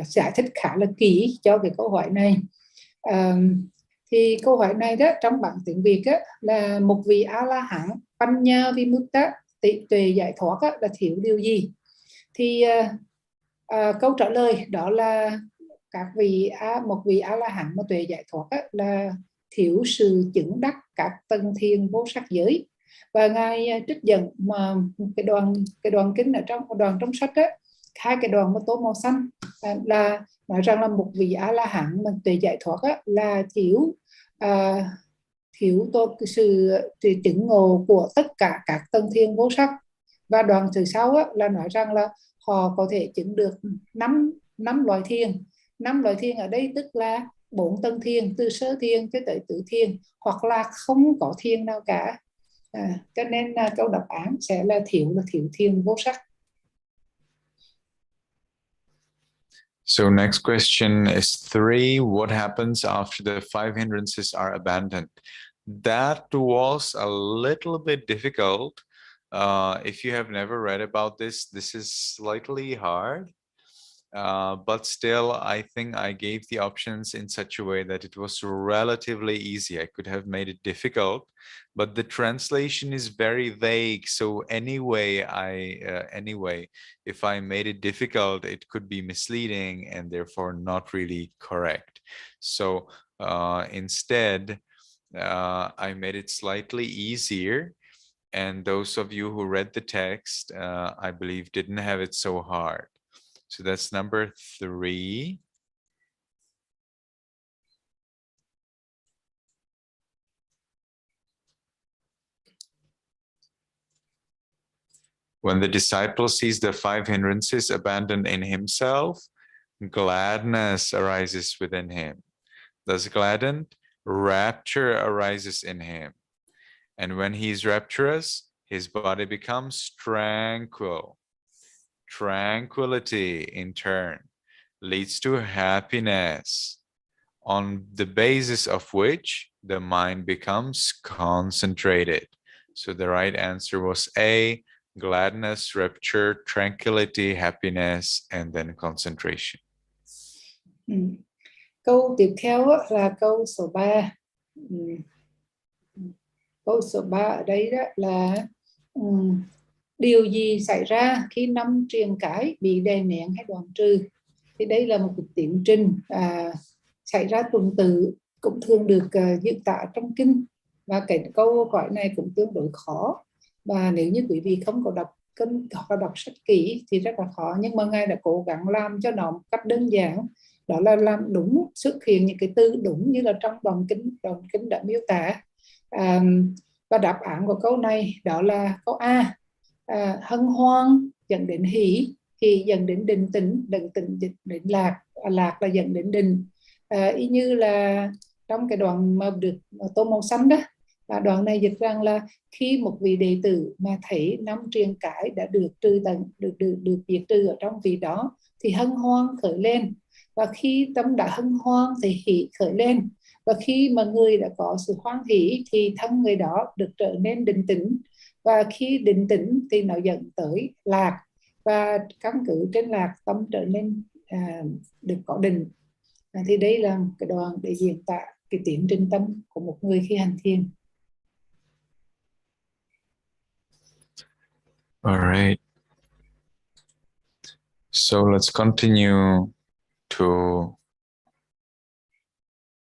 giải thích khá là kỹ cho cái câu hỏi này. Thì câu hỏi này đó trong bản tiếng Việt á, là một vị A-la-hán panya vimutta, tuệ giải thoát á, là thiếu điều gì? Thì câu trả lời đó là một vị A-la-hán mà tuệ giải thoát á, là thiếu sự chứng đắc các tầng thiền vô sắc giới. Và Ngài trích dẫn mà cái đoạn kinh ở trong sách á, 2 cái đoạn mà tô màu xanh là nói rằng là một vị A-la-hán mà tuệ giải thoát á, là thiếu sự chứng ngộ của tất cả các tầng thiền vô sắc. Và đoạn thứ sau á, là nói rằng là họ có thể chứng được 5 loại thiền. 5 loại thiền ở đây tức là 4 tầng thiền, từ sơ thiền cho tới tứ thiền, hoặc là không có thiền nào cả. Cho nên câu đáp án sẽ là thiếu thiền vô sắc. So next question is 3. What happens after the 5 hindrances are abandoned? That was a little bit difficult. If you have never read about this, this is slightly hard. But still, I think I gave the options in such a way that it was relatively easy. I could have made it difficult, but the translation is very vague. So anyway, if I made it difficult, it could be misleading and therefore not really correct. So instead, I made it slightly easier. And those of you who read the text, I believe, didn't have it so hard. So that's number 3. When the disciple sees the 5 hindrances abandoned in himself, gladness arises within him. Thus gladdened, rapture arises in him. And when he is rapturous, his body becomes tranquil. Tranquility, in turn, leads to happiness, on the basis of which the mind becomes concentrated. So the right answer was A, gladness, rapture, tranquility, happiness, and then concentration. Câu tiếp theo là câu số 3. Câu số 3 ở đây đó là điều gì xảy ra khi 5 triền cái bị đè nén hay đoạn trừ. Thì đây là một cái tiến trình xảy ra tuần tự, cũng thường được diễn tả trong kinh, và cái câu hỏi này cũng tương đối khó, và nếu như quý vị không có đọc kinh hoặc là đọc sách kỹ thì rất là khó, nhưng mà Ngài đã cố gắng làm cho nó một cách đơn giản, đó là làm đúng, xuất hiện những cái từ đúng như là trong đoạn kinh đã miêu tả. Và đáp án của câu này đó là câu A, hân hoan dẫn đến hỷ, hỷ dẫn đến định tĩnh, định tĩnh dẫn đến lạc, lạc là dẫn đến định. Y như là trong cái đoạn mà được tô màu xanh đó, và đoạn này dịch rằng là khi một vị đệ tử mà thấy 5 triền cái đã được trừ tận, được diệt trừ ở trong vị đó thì hân hoan khởi lên, và khi tâm đã hân hoan thì hỷ khởi lên, và khi mà người đã có sự hoan hỷ thì thân người đó được trở nên định tĩnh, và khi định tĩnh thì nó dẫn tới lạc, và căn cứ trên lạc tâm trở nên được có định. Thì đây là cái đoạn để diễn tả cái tiến trình tâm của một người khi hành thiền. All right. So let's continue to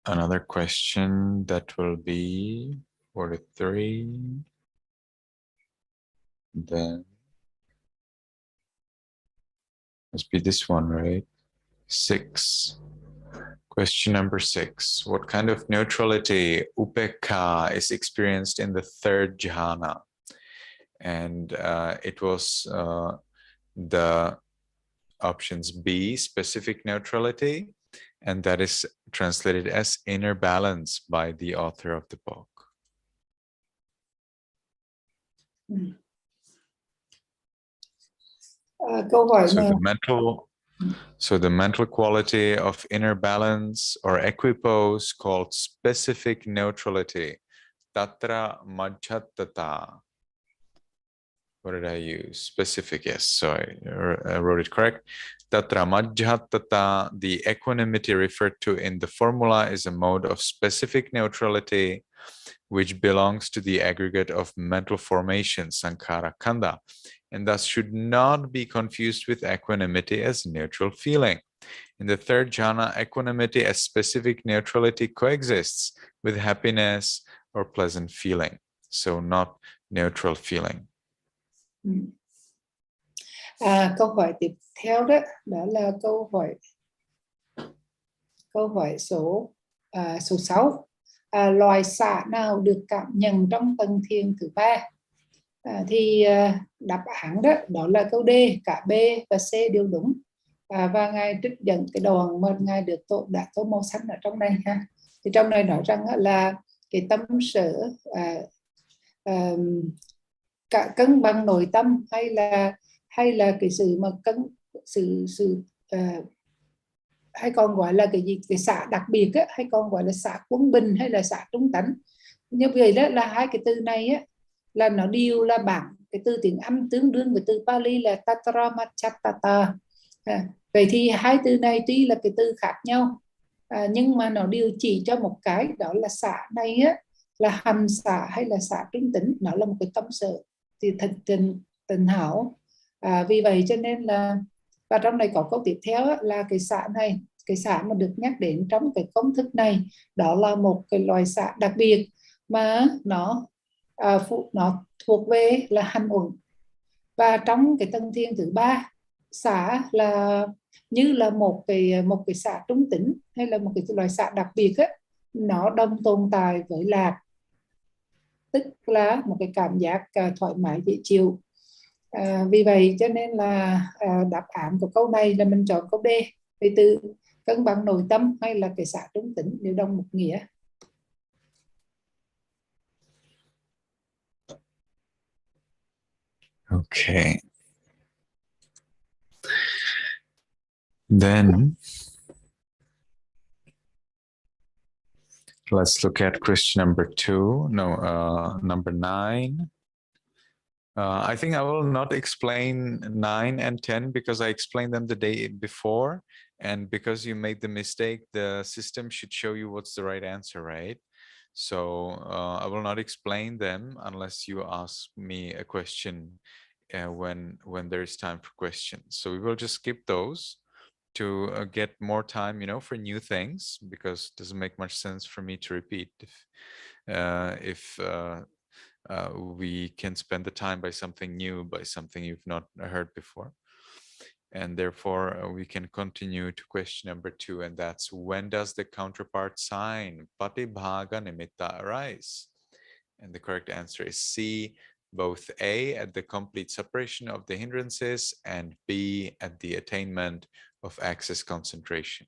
another question that will be 43. Then must be this one, right? 6. Question number 6. What kind of neutrality, upekha, is experienced in the 3rd jhana? And it was the options B, specific neutrality, and that is translated as inner balance by the author of the book. Câu hỏi So mà the mental quality of inner balance or equipoise called specific neutrality, tatra majhatata. What did I use? Specific, yes, sorry, I wrote it correct. Tatra majhatata, the equanimity referred to in the formula, is a mode of specific neutrality which belongs to the aggregate of mental formation, sankhara khandha, and thus should not be confused with equanimity as neutral feeling. In the 3rd jhana, equanimity as specific neutrality coexists with happiness or pleasant feeling, so not neutral feeling. Câu hỏi tiếp theo đó là câu hỏi số 6. Loài xả nào được cảm nhận trong tầng thiền thứ 3? Thì đáp án đó là câu D, cả B và C đều đúng. Và Ngài trích dẫn cái đoạn mà Ngài đã tô màu xanh ở trong đây ha. Thì trong này nói rằng là cái tâm sở cả cân bằng nội tâm, hay là cái sự mà hay còn gọi là cái gì, cái xả đặc biệt á, hay còn gọi là xả quân bình hay là xả trung tánh. Như vậy đó là hai cái từ này á, là nó đều là bản cái từ tiếng Âm tương đương với từ Pali là Tattara. Vậy thì hai từ này tuy là cái từ khác nhau, nhưng mà nó đều chỉ cho một cái, đó là xả này á, là hành xả hay là xả trung tính, nó là một cái tâm sở thì tịnh hảo. Vì vậy cho nên là, và trong này có câu tiếp theo á, là cái xả này, cái xả mà được nhắc đến trong cái công thức này, đó là một cái loại xả đặc biệt mà nó thuộc về là hành uẩn. Và trong cái tầng thiền thứ 3, xả là như là một cái xả trung tính hay là một cái loại xả đặc biệt á, nó đồng tồn tại với lạc, tức là một cái cảm giác thoải mái dễ chịu. Vì vậy cho nên là đáp án của câu này là mình chọn câu D, về từ cân bằng nội tâm hay là cái xả trung tính đều đồng một nghĩa. Okay. Then let's look at question number 2. Number 9. I think I will not explain 9 and 10 because I explained them the day before, and because you made the mistake, the system should show you what's the right answer, right? So I will not explain them unless you ask me a question when there is time for questions. So we will just skip those to get more time, for new things, because it doesn't make much sense for me to repeat if we can spend the time by something new, by something you've not heard before. And therefore, we can continue to question number 2, and that's, when does the counterpart sign, patibhaga nimitta, arise? And the correct answer is C, both A, at the complete separation of the hindrances, and B, at the attainment of access concentration.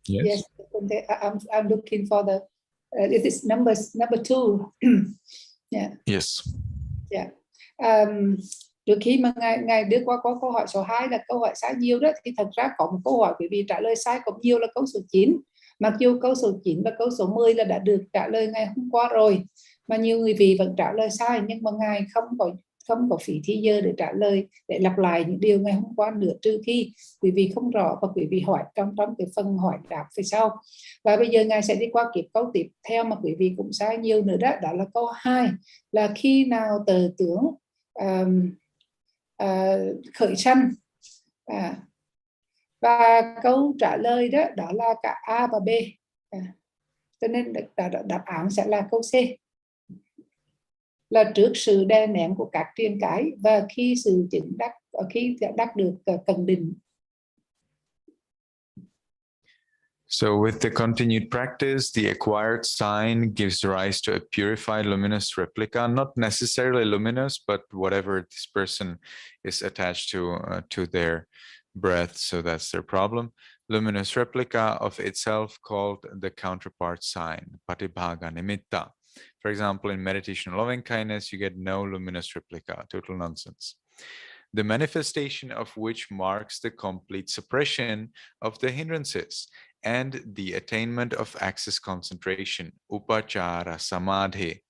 Yes, I'm looking for the it is number 2. Yeah. Yes. Yeah. Trước khi mà ngài đưa qua có câu hỏi số 2 là câu hỏi sai nhiều đó, thì thật ra có một câu hỏi quý vị trả lời sai cũng nhiều là câu số 9. Mặc dù câu số 9 và câu số 10 là đã được trả lời ngày hôm qua rồi, mà nhiều người vị vẫn trả lời sai, nhưng mà ngài không có phí thì giờ để trả lời, để lặp lại những điều ngày hôm qua nữa, trừ khi quý vị không rõ và quý vị hỏi trong cái phần hỏi đáp phía sau. Và bây giờ ngài sẽ đi qua kịp câu tiếp theo mà quý vị cũng sai nhiều nữa đó, đó là câu 2, là khi nào tờ tướng khởi sanh. Và câu trả lời đó là cả A và B. Cho nên đáp án sẽ là câu C, là trước sự đè nén của các triền cái và khi sự chứng đắc, khi đắc được cần định. So with the continued practice, the acquired sign gives rise to a purified luminous replica, not necessarily luminous, but whatever this person is attached to their breath, so that's their problem. Luminous replica of itself called the counterpart sign, patibhaga nimitta. For example, in meditation of loving kindness, you get no luminous replica, total nonsense. The manifestation of which marks the complete suppression of the hindrances and the attainment of access concentration, upachara samadhi.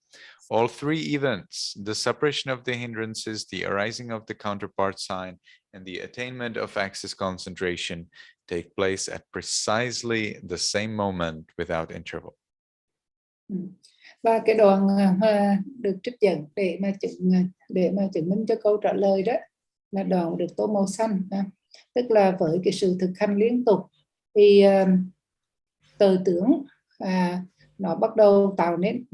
All 3 events, the suppression of the hindrances, the arising of the counterpart sign, and the attainment of access concentration, take place at precisely the same moment without interval. Và cái đoạn được trích dẫn để mà chứng minh cho câu trả lời đó là đoạn được tô màu xanh, tức là với cái sự thực hành liên tục thì tờ tướng nó bắt đầu tạo nên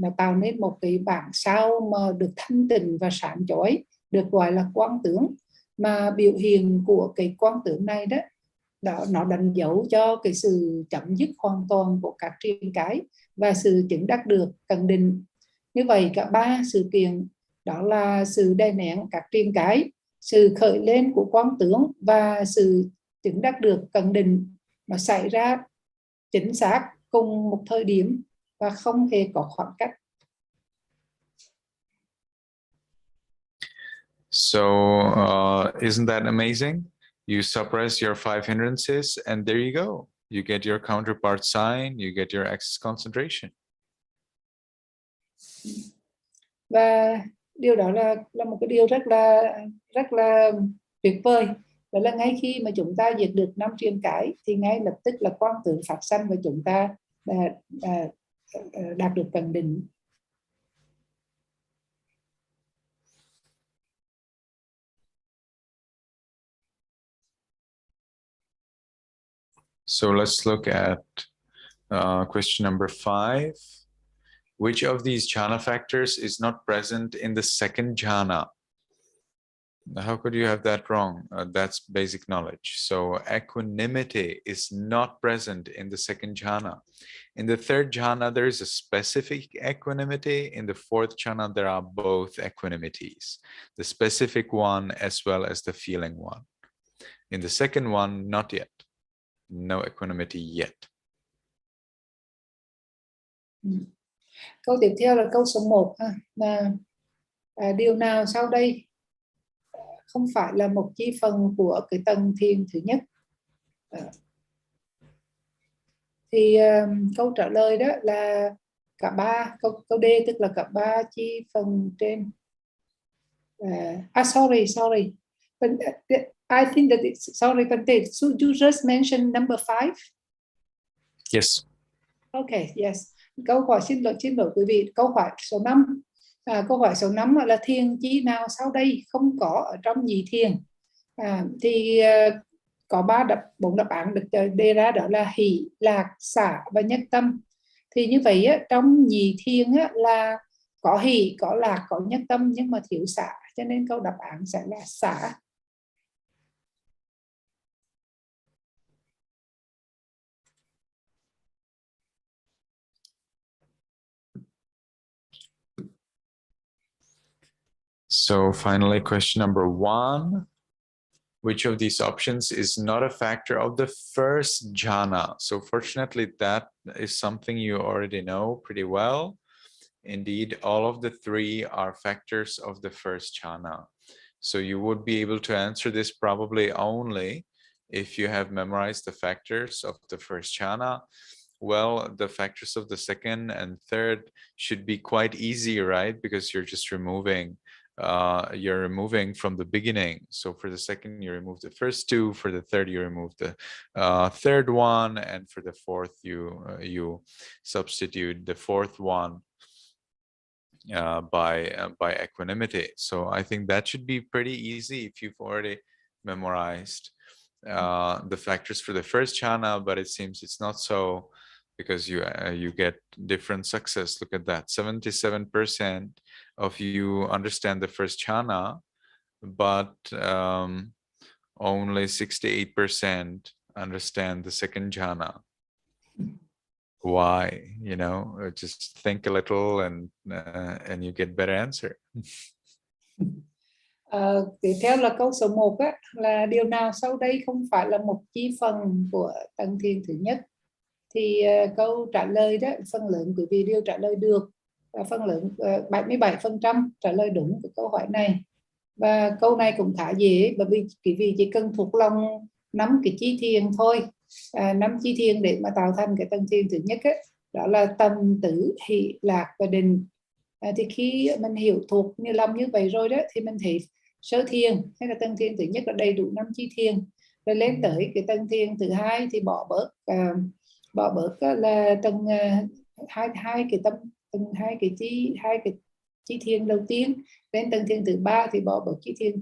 một cái bản sao mà được thanh tịnh và sáng chói, được gọi là quang tướng. Mà biểu hiện của cái quang tướng này đó nó đánh dấu cho cái sự chấm dứt hoàn toàn của các triền cái và sự chứng đắc được cần định. Như vậy cả 3 sự kiện đó là sự đè nén các triền cái, sự khởi lên của quang tướng và sự chứng đắc được cần định mà xảy ra chính xác cùng một thời điểm và không hề có khoảng cách. So isn't that amazing? You suppress your 5 hindrances and there you go. You get your counterpart sign, you get your axis concentration. Và điều đó là một cái điều rất là tuyệt vời. Đó là ngay khi mà chúng ta diệt được 5 triền cái thì ngay lập tức là quang tưởng phát sanh và chúng ta đạt được tầng định. So let's look at question number 5. Which of these jhana factors is not present in the second jhana? How could you have that wrong? That's basic knowledge. So equanimity is not present in the second jhana. In the third jhana, there is a specific equanimity. In the fourth jhana, there are both equanimities, the specific one as well as the feeling one. In the second one, not yet. No equanimity yet. Câu tiếp theo là câu số 1. Điều nào sau đây không phải là một chi phần của cái tầng thiền thứ nhất? Thì câu trả lời đó là cả ba. Câu D tức là cả ba chi phần trên. Sorry. But, I think that it's, sorry, but so you just mentioned number 5. Yes. Okay, yes. Câu hỏi xin lỗi quý vị. Câu hỏi số 5. Câu hỏi số 5 là thiền chi nào sau đây không có ở trong nhị thiền? Thì có 4 đáp án được đề ra, đó là hỷ, lạc, xả và nhất tâm. Thì như vậy trong nhị thiền là có hỷ, có lạc, có nhất tâm nhưng mà thiếu xả, cho nên câu đáp án sẽ là xả. So finally, question number 1. Which of these options is not a factor of the first jhana? So fortunately, that is something you already know pretty well. Indeed, all of the 3 are factors of the first jhana. So you would be able to answer this probably only if you have memorized the factors of the first jhana. Well, the factors of the second and third should be quite easy, right? Because you're just removing from the beginning. So for the second, you remove the first 2. For the third, you remove the third one, and for the fourth, you substitute the fourth one by equanimity. So I think that should be pretty easy if you've already memorized the factors for the first jhana, but it seems it's not so, because you get different success. Look at that, 77% of you understand the first jhana, but only 68% understand the second jhana. Why? You know, just think a little and you get better answer. Tiếp theo là câu số 1 là điều nào sau đây không phải là một chi phần của tầng thiền thứ nhất? Thì câu trả lời đó, phần lớn quý vị đều trả lời được, và phần lớn 77% trả lời đúng của câu hỏi này. Và câu này cũng khá dễ, bởi vì quý vị chỉ cần thuộc lòng 5 cái chi thiền thôi, 5 chi thiền để mà tạo thành cái tầng thiền thứ nhất đó là tâm, tứ, hỷ, lạc và định. Thì khi mình hiểu thuộc như lòng như vậy rồi đó, thì mình thấy sơ thiền hay là tầng thiền thứ nhất là đầy đủ 5 chi thiền. Rồi lên tới cái tầng thiền thứ hai thì bỏ bớt là tầng hai cái chi thiền đầu tiên. Lên tầng thiền thứ 3 thì bỏ bớt chi thiền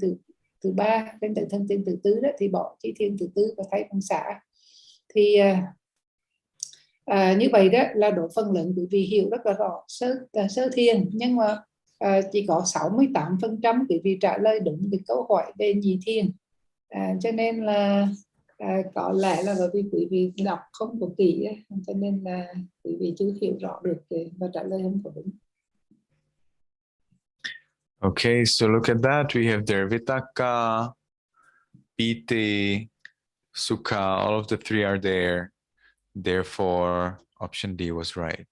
thứ 3. Lên tầng thiền thứ 4 đó thì bỏ chi thiền thứ 4 và thay bằng xả. Thì như vậy đó là độ phần lớn quý vị hiểu rất là rõ sơ thiền, nhưng mà chỉ có 68% quý vị trả lời đúng cái câu hỏi về nhị thiền. Cho nên là có lẽ là bởi vì quý vị đọc không có kỹ, cho nên là quý vị chưa hiểu rõ được và trả lời không có đúng. Okay, so look at that. We have there Vitaka, Piti, Sukha, all of the three are there. Therefore, option D was right.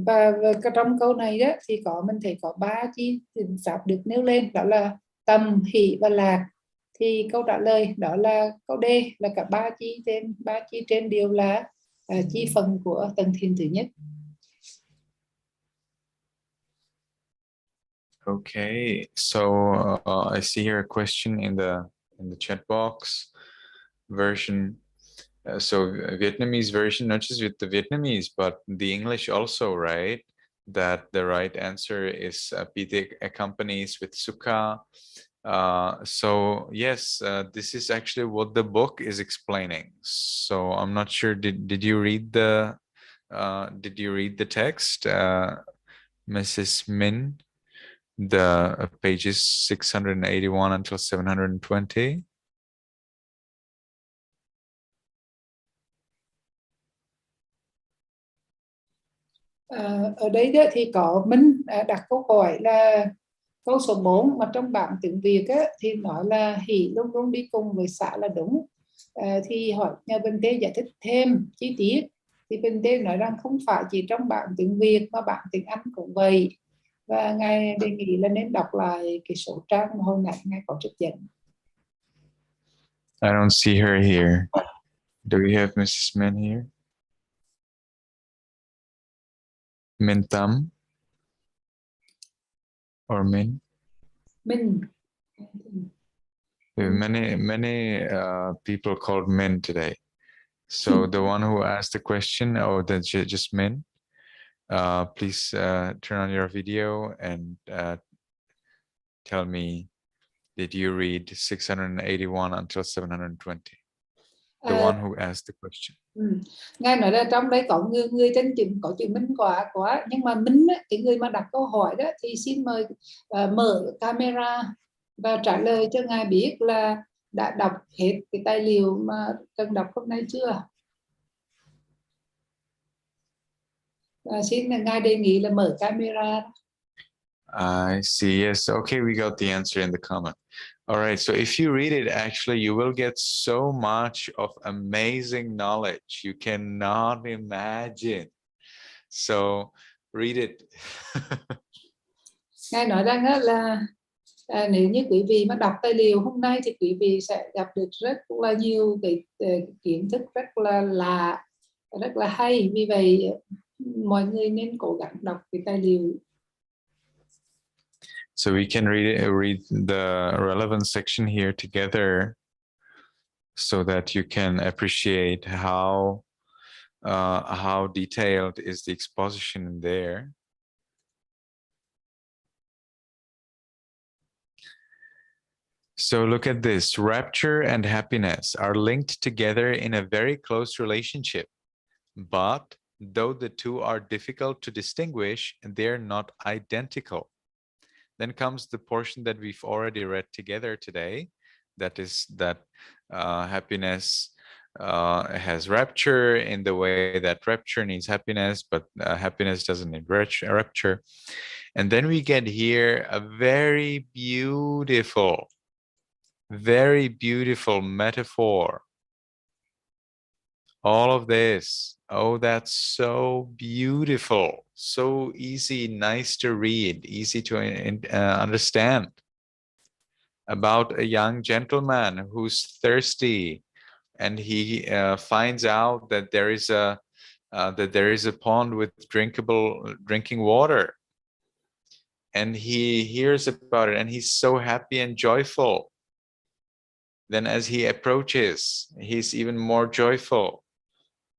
Và trong câu này đó thì mình thấy có 3 chi pháp được nêu lên, đó là tầm, hỷ và lạc. Thì câu trả lời đó là câu D, là cả 3 chi trên đều là chi phần của tầng thiền thứ nhất. Okay, so I see here a question in the chat box. Version. So Vietnamese version, not just with the Vietnamese, but the English also, right? That the right answer is Piti accompanies with Sukha. So yes, this is actually what the book is explaining. So I'm not sure. Did you read the text, Mrs. Min? The pages 681 until 720. Ở đây đó thì có Minh đặt câu hỏi là câu số 4, mà trong bản tiếng Việt á, thì nói là hỷ luôn luôn đi cùng với xả là đúng. Thì hỏi nhờ Bình Tê giải thích thêm chi tiết. Thì Bình Tê nói rằng không phải chỉ trong bản tiếng Việt mà bản tiếng Anh cũng vậy. Và Ngài đề nghị là nên đọc lại cái số trang mà hồi nãy Ngài có trích dẫn. I don't see her here. Do we have Mrs. Min here? Min Tam or Min? Mình. Many people called Min today. So the one who asked the question, that's just Min. Please turn on your video and tell me, did you read 681 until 720? The one who asked the question. Ngài nói là trong đây có người trên chừng có chữ Minh quá, nhưng mà Minh á, cái người mà đặt câu hỏi đó thì xin mời mở camera và trả lời cho Ngài biết là đã đọc hết cái tài liệu mà cần đọc hôm nay chưa. Xin Ngài đề nghị là mở camera. I see. Yes. Okay, we got the answer in the comment. All right. So if you read it, actually, you will get so much of amazing knowledge you cannot imagine. So read it. Ngài nói rằng là nếu như quý vị mà đọc tài liệu hôm nay thì quý vị sẽ gặp được rất là nhiều cái kiến thức rất là lạ, rất là hay. Vì vậy mọi người nên cố gắng đọc cái tài liệu. So we can read the relevant section here together, so that you can appreciate how detailed is the exposition in there. So look at this. Rapture and happiness are linked together in a very close relationship, but though the two are difficult to distinguish, they're not identical. Then comes the portion that we've already read together today. That is that happiness has rapture in the way that rapture needs happiness, but happiness doesn't need rapture. And then we get here a very beautiful metaphor. All of this, oh, that's so beautiful, so easy, nice to read, easy to understand. About a young gentleman who's thirsty, and he finds out that there is a pond with drinking water, and he hears about it, and he's so happy and joyful. Then as he approaches, he's even more joyful.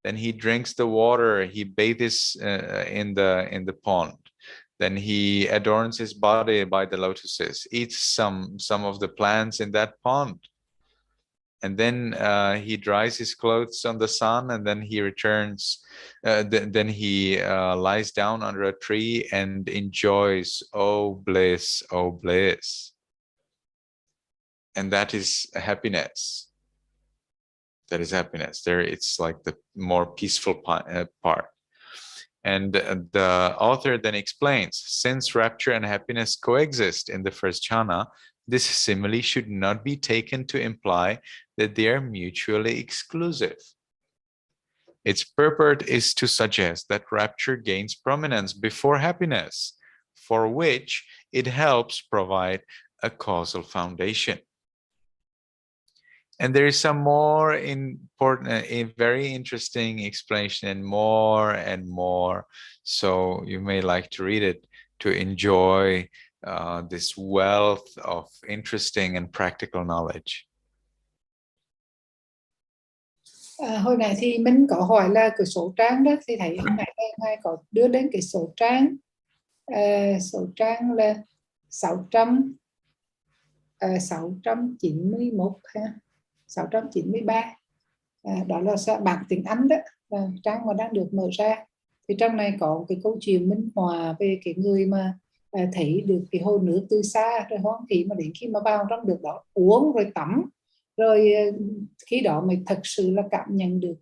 Then he drinks the water, he bathes in the pond. Then he adorns his body by the lotuses, eats some of the plants in that pond. And then he dries his clothes on the sun, and then he returns, then he lies down under a tree and enjoys, oh bliss, oh bliss. And that is happiness. That is happiness. There, it's like the more peaceful part. And the author then explains, since rapture and happiness coexist in the first jhana, This simile should not be taken to imply that they are mutually exclusive. Its purport is to suggest that rapture gains prominence before happiness, for which it helps provide a causal foundation. And there is some more important, a very interesting explanation and more. So you may like to read it to enjoy this wealth of interesting and practical knowledge. Hồi nãy thì mình có hỏi là cái số trang đó, thì thấy hồi nãy ngài có đưa đến cái số trang là 691 ha, 693. Đó là bản tiếng Anh đó, trang mà đang được mở ra. Thì trong này có cái câu chuyện minh họa về cái người mà thấy được cái hồ nước từ xa, rồi hoan hỷ mà đến khi mà vào trong được đó uống rồi tắm, rồi khi đó mới thật sự là cảm nhận được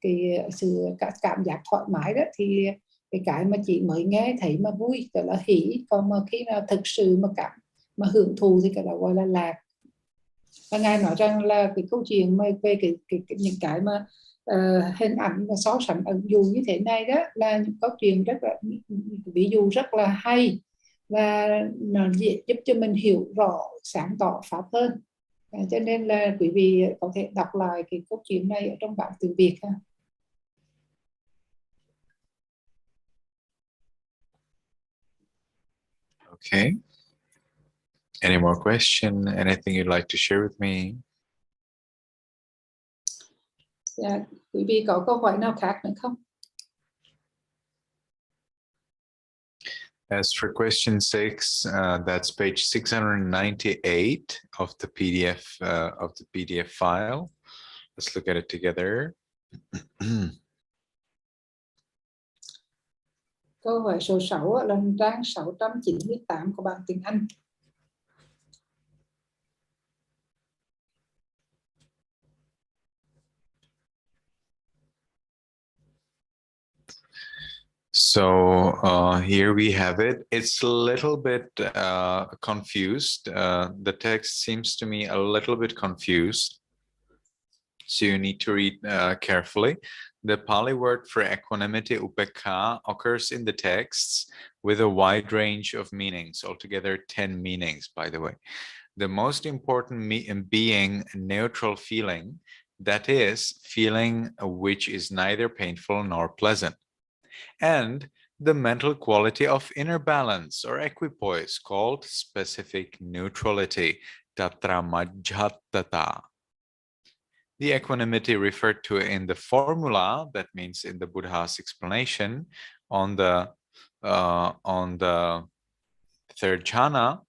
cái sự cảm giác thoải mái đó. Thì cái mà chị mới nghe thấy mà vui đó là hỷ, còn mà khi nào thực sự mà hưởng thụ thì cái đó gọi là lạc. Và ngài nói rằng là cái câu chuyện mà về những cái mà hình ảnh và so sánh ẩn dụ như thế này đó là những câu chuyện rất là ví dụ rất là hay, và nó giúp cho mình hiểu rõ sáng tỏ pháp hơn. Cho nên là quý vị có thể đọc lại cái câu chuyện này ở trong bản tiếng Việt ha. Okay. Any more question? Anything you'd like to share with me? Dạ, quý vị có câu hỏi nào khác nữa không? As for question 6, that's page 698 of the PDF file. Let's look at it together. Câu hỏi số 6 là trang 698 của bản tiếng Anh. So here we have it. It's a little bit confused. The text seems to me a little bit confused. So you need to read carefully. The Pali word for equanimity, upekha, occurs in the texts with a wide range of meanings, altogether 10 meanings, by the way. The most important being neutral feeling, that is, feeling which is neither painful nor pleasant. And the mental quality of inner balance or equipoise, called specific neutrality, tatra majhatata. The equanimity referred to in the formula, that means in the Buddha's explanation on the third jhana,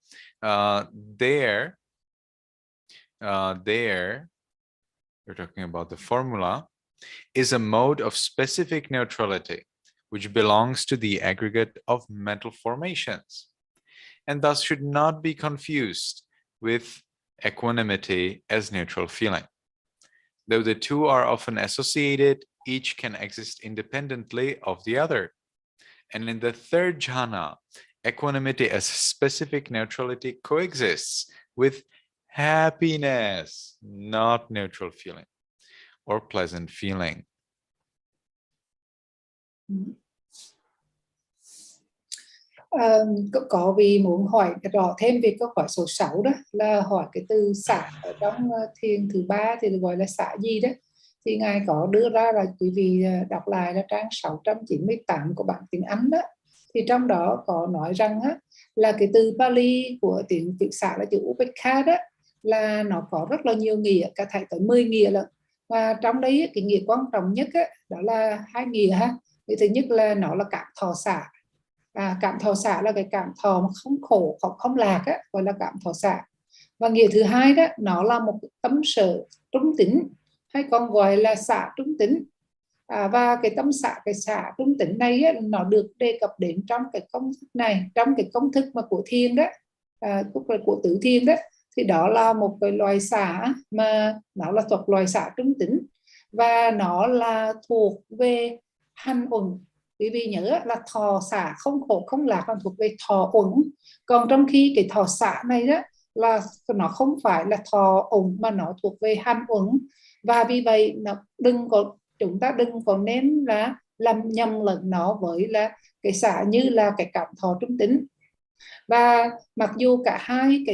there we're talking about the formula, is a mode of specific neutrality, which belongs to the aggregate of mental formations, and thus should not be confused with equanimity as neutral feeling. Though the two are often associated, each can exist independently of the other. And in the third jhana, equanimity as specific neutrality coexists with happiness, not neutral feeling or pleasant feeling. Có vị muốn hỏi rõ thêm về câu hỏi số 6 đó, là hỏi cái từ xả ở trong thiền thứ 3 thì gọi là xả gì đó. Thì ngài có đưa ra là quý vị đọc lại là trang 698 của bản tiếng Anh đó. Thì trong đó có nói rằng á, là cái từ Pali của tiếng Việt xả là chữ upekha đó, là nó có rất là nhiều nghĩa, cả thảy tới 10 nghĩa lận. Và trong đấy cái nghĩa quan trọng nhất á, đó là 2 nghĩa ha. Thì thứ nhất là nó là cảm thọ xả. Cảm thọ xả là cái cảm thọ mà không khổ, không lạc á, gọi là cảm thọ xả. Và nghĩa thứ hai đó, nó là một tâm sở trung tính, hay còn gọi là xả trung tính. Và cái tâm xả, cái xả trung tính này á, nó được đề cập đến trong cái công thức này, trong cái công thức mà của thiền đó, của tứ thiền đó. Thì đó là một cái loài xả mà nó là thuộc loài xả trung tính, và nó là thuộc về hành uẩn. Quý vị nhớ là thọ xả không khổ không lạc là thuộc về thọ uẩn. Còn trong khi cái thọ xả này đó là nó không phải là thọ uẩn mà nó thuộc về hành uẩn, và vì vậy chúng ta đừng có nên là làm nhầm lẫn nó với là cái xả như là cái cảm thọ trung tính. Và mặc dù cả hai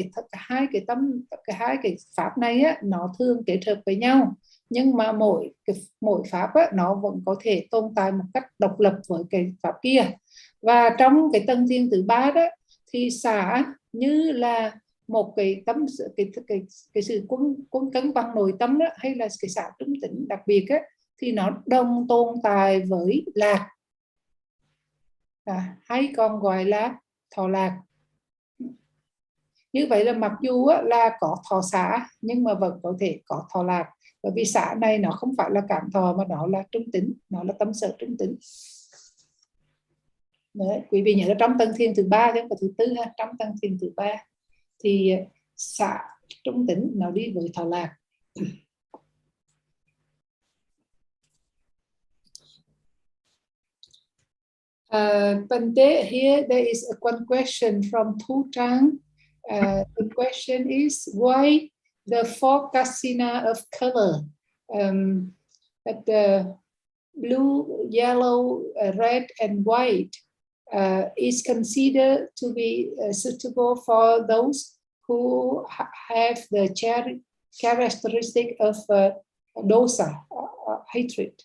cái pháp này á, nó thường kết hợp với nhau, nhưng mà mỗi pháp á, nó vẫn có thể tồn tại một cách độc lập với cái pháp kia. Và trong cái tầng thiền thứ ba đó thì xả như là một cái sự quân cân bằng nội tâm đó, hay là cái xả trung tính đặc biệt á, thì nó đồng tồn tại với lạc, hay còn gọi là thọ lạc. Như vậy là mặc dù là có thọ xả nhưng mà vẫn có thể có thọ lạc, bởi vì xả này nó không phải là cảm thọ mà nó là trung tính, nó là tâm sở trung tính. Đấy, quý vị nhớ là trong tầng thiền thứ ba chứ không phải thứ tư ha. Trong tầng thiền thứ ba thì xả trung tính nó đi với thọ lạc. Bante, here there is one question from Thu Trang. The question is why the four kasina of color, blue, yellow, red, and white, is considered to be suitable for those who have the characteristic of dosa, hatred.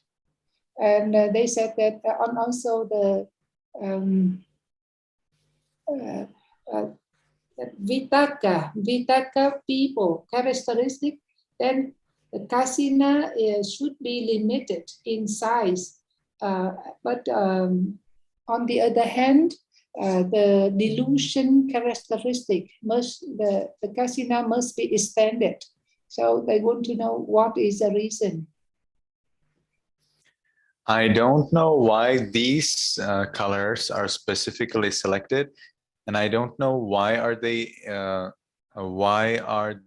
And they said that and also the Vitaka people characteristic, then the kasina should be limited in size, but on the other hand, the delusion characteristic the kasina must be extended. So they want to know what is the reason. I don't know why these colors are specifically selected, and I don't know why are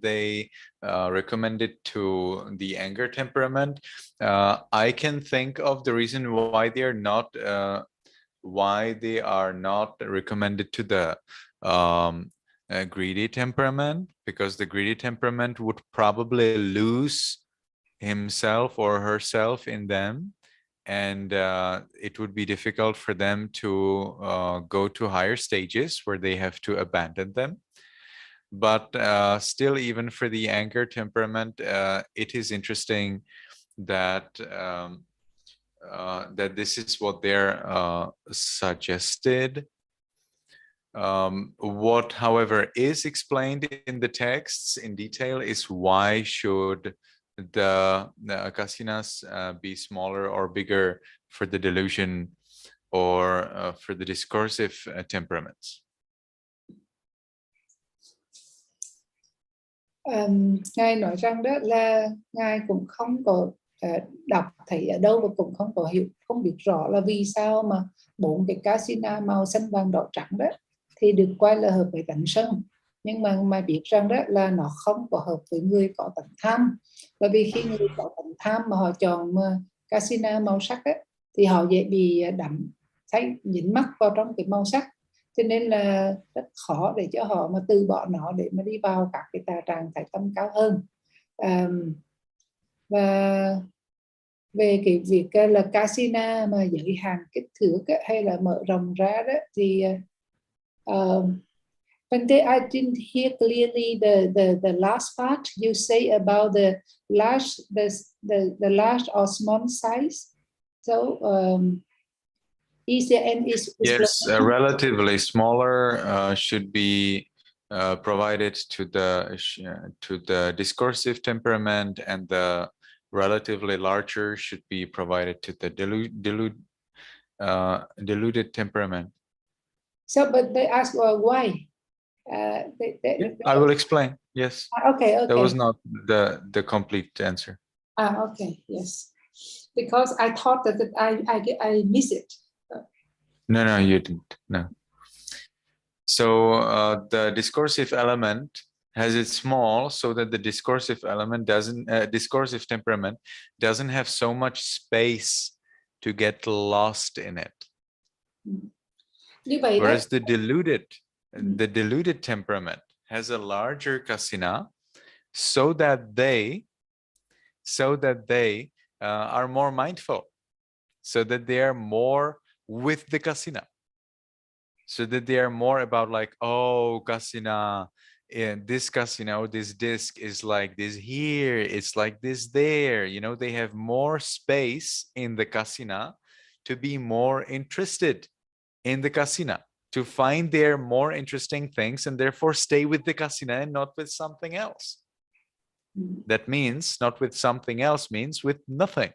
they recommended to the anger temperament. I can think of the reason why they are not recommended to the greedy temperament, because the greedy temperament would probably lose himself or herself in them, and it would be difficult for them to go to higher stages where they have to abandon them. But still, even for the anger temperament, it is interesting that that this is what they're suggested. What, however, is explained in the texts in detail is why should the kasinas be smaller or bigger for the delusion or for the discursive temperaments. Ngài nói rằng đó là Ngài cũng không có đọc thấy ở đâu và cũng không có hiểu, không biết rõ là vì sao mà 4 cái kasina màu xanh vàng đỏ trắng đó thì được coi là hợp với tánh sân, nhưng mà biết rằng đó là nó không có hợp với người có tánh tham. Bởi vì khi người có tánh tham mà họ chọn kasina màu sắc ấy, thì họ dễ bị dính mắc vào trong cái màu sắc, cho nên là rất khó để cho họ mà từ bỏ nó để mà đi vào các cái trạng thái tâm cao hơn. Và về cái việc là kasina mà giới hạn kích thước hay là mở rộng ra đó thì Bante, I didn't hear clearly the last part you say about the large or small size. So is there any yes, relatively smaller should be provided to the discursive temperament, and the relatively larger should be provided to the deluded temperament. So, but they ask why? I will explain. Yes. Okay. That was not the complete answer. Okay. Yes, because I thought that I miss it. No, you didn't. No. So the discursive element has it small, so that the discursive element discursive temperament doesn't have so much space to get lost in it. Như vậy whereas the deluded temperament has a larger kasina, so that they are more mindful, so that they are more with the kasina, so that they are more about like, oh, kasina, and this kasina or this disc is like this here, it's like this there. You know, they have more space in the kasina to be more interested in the kasina, to find their more interesting things, and therefore stay with the kasina and not with something else. That means not with something else means with nothing.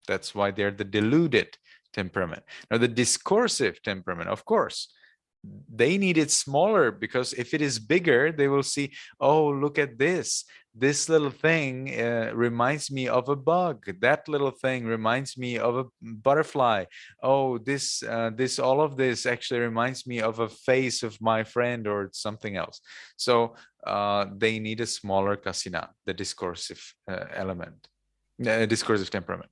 That's why they're the deluded temperament. Now, the discursive temperament, of course, they need it smaller, because if it is bigger, they will see, oh, look at this. This little thing reminds me of a bug. That little thing reminds me of a butterfly. Oh, all of this actually reminds me of a face of my friend or something else. So they need a smaller kasina, the discursive element, discursive temperament.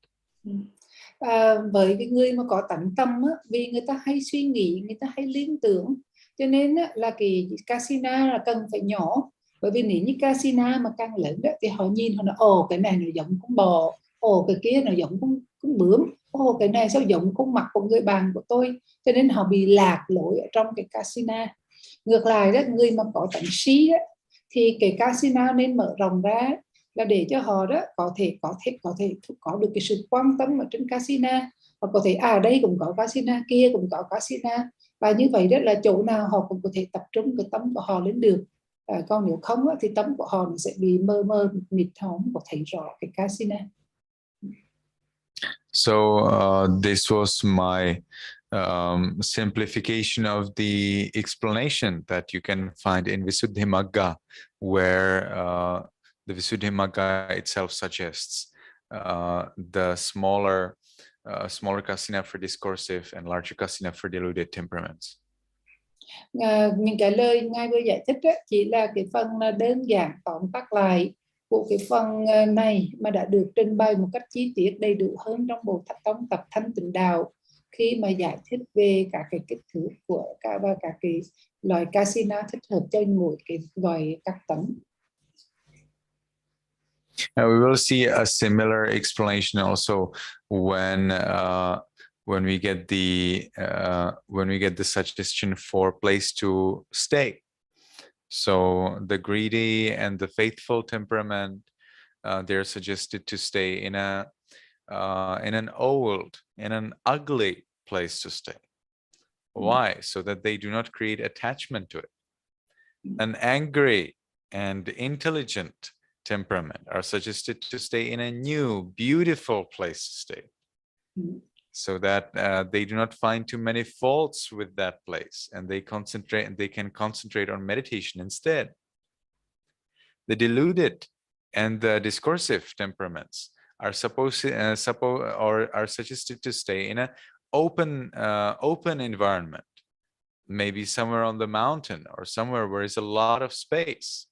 Với cái người mà có tánh tâm á, vì người ta hay suy nghĩ, người ta hay liên tưởng, cho nên á, là cái casino là cần phải nhỏ. Bởi vì nếu như casino mà càng lớn đó, thì họ nhìn họ nói, ồ, cái này nó giống con bò, ồ, cái kia nó giống con bướm, ồ, cái này sao giống con mặt của người bạn của tôi. Cho nên họ bị lạc lối ở trong cái casino. Ngược lại đó, người mà có tánh si đó, thì cái casino nên mở rộng ra, là để cho họ đó có thể có được cái sự quan tâm ở trên casino, và có thể đây cũng có casino, kia cũng có casino, và như vậy đó là chỗ nào họ cũng có thể tập trung cái tâm của họ lên được. Còn nếu không thì tâm của họ nó sẽ bị mơ mịt, họ không có thấy rõ cái casino. So this was my simplification of the explanation that you can find in Visuddhimagga, where the Visuddhimagga itself suggests the smaller kasina for discursive and larger kasina for deluded temperaments. Những cái lời Ngài vừa giải thích đó, chỉ là cái phần đơn giản tóm tắt lại của cái phần này, mà đã được trình bày một cách chi tiết đầy đủ hơn trong bộ tóm tập Thanh Tịnh Đạo, khi mà giải thích về các cái kích thước của các cái loại casino thích hợp cho mỗi cái loại các tầng. Now we will see a similar explanation also when we get the suggestion for place to stay. So the greedy and the faithful temperament, they're suggested to stay in an ugly place to stay. Why? So that they do not create attachment to it. An angry and intelligent temperament are suggested to stay in a new, beautiful place to stay, so that they do not find too many faults with that place, and they can concentrate on meditation instead. The deluded and the discursive temperaments are are suggested to stay in an open environment, maybe somewhere on the mountain or somewhere where there's a lot of space,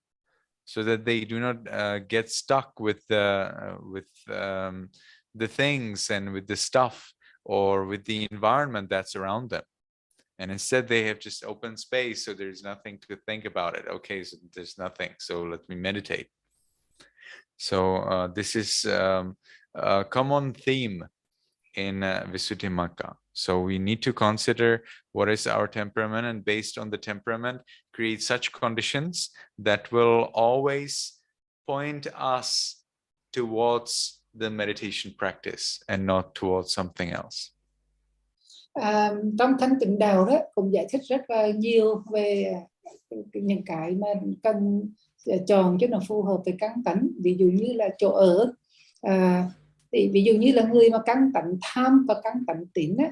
so that they do not get stuck with the things and with the stuff or with the environment that's around them. And instead they have just open space, so there's nothing to think about it. Okay, so there's nothing, so let me meditate. So this is a common theme in Visuddhimagga. So we need to consider what is our temperament, and based on the temperament, create such conditions that will always point us towards the meditation practice and not towards something else. Trong Thanh Tịnh Đạo đó cũng giải thích rất là nhiều về những cái mà cần chọn cho nó phù hợp với căn tánh. Ví dụ như là chỗ ở, thì ví dụ như là người mà căn tánh tham và căn tánh tín á,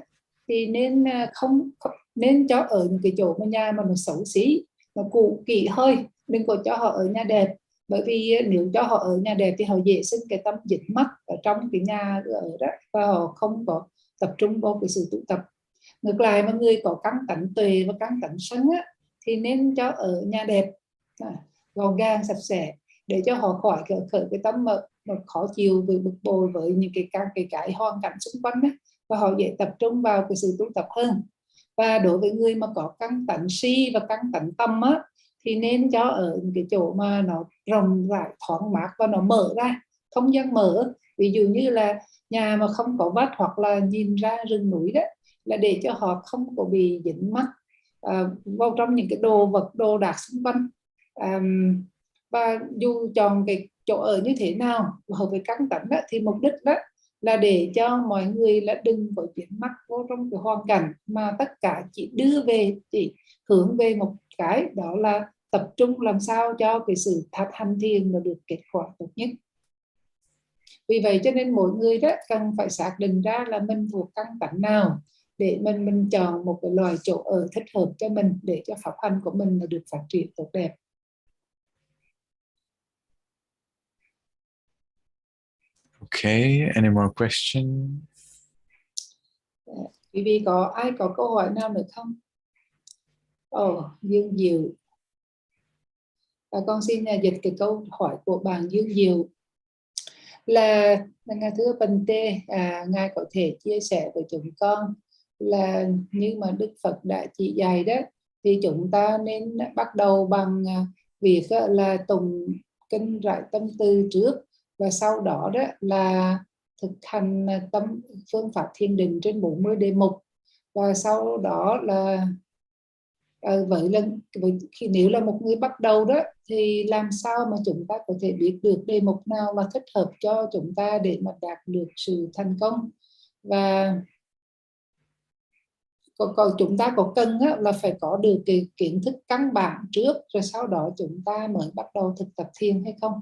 thì nên không nên cho ở những cái chỗ mà nhà mà nó xấu xí, mà cũ kỹ thôi, đừng có cho họ ở nhà đẹp. Bởi vì nếu cho họ ở nhà đẹp thì họ dễ sinh cái tâm dính mắc ở trong cái nhà ở đó, và họ không có tập trung vào cái sự tụ tập. Ngược lại mà người có căn tánh tuệ và căn tánh sân á, thì nên cho ở nhà đẹp, gọn gàng sạch sẽ, để cho họ khỏi khởi cái tâm mà khó chịu, vì bực bội với những cái hoàn cảnh xung quanh á, và họ dễ tập trung vào cái sự tu tập hơn. Và đối với người mà có căn tánh si và căn tánh tâm á, thì nên cho ở cái chỗ mà nó rộng rãi, thoáng mát và nó mở ra, không gian mở. Ví dụ như là nhà mà không có vách hoặc là nhìn ra rừng núi đó, là để cho họ không có bị dính mắc vào trong những cái đồ vật, đồ đạc xung quanh. Và dù chọn cái chỗ ở như thế nào hợp với căn tánh đó, thì mục đích đó là để cho mọi người là đừng có dính mắc vào trong cái hoàn cảnh, mà tất cả chỉ đưa về, chỉ hướng về một cái, đó là tập trung làm sao cho cái sự hành thiền là được kết quả tốt nhất. Vì vậy cho nên mỗi người đó cần phải xác định ra là mình thuộc căn tánh nào, để mình chọn một cái loại chỗ ở thích hợp cho mình, để cho pháp hành của mình là được phát triển tốt đẹp. Okay, any more question? Quý vị có ai có câu hỏi nào nữa không? Dương Diệu. Con xin dịch cái câu hỏi của bạn Dương Diệu là ngài thưa Bần Tê, ngài có thể chia sẻ với chúng con là như mà Đức Phật đã chỉ dạy đó, thì chúng ta nên bắt đầu bằng việc là tụng kinh rải tâm từ trước, và sau đó đó là thực hành phương pháp thiền định trên 40 đề mục, và sau đó là nếu là một người bắt đầu đó, thì làm sao mà chúng ta có thể biết được đề mục nào là thích hợp cho chúng ta để mà đạt được sự thành công. Và chúng ta có cần là phải có được cái kiến thức căn bản trước, rồi sau đó chúng ta mới bắt đầu thực tập thiền hay không?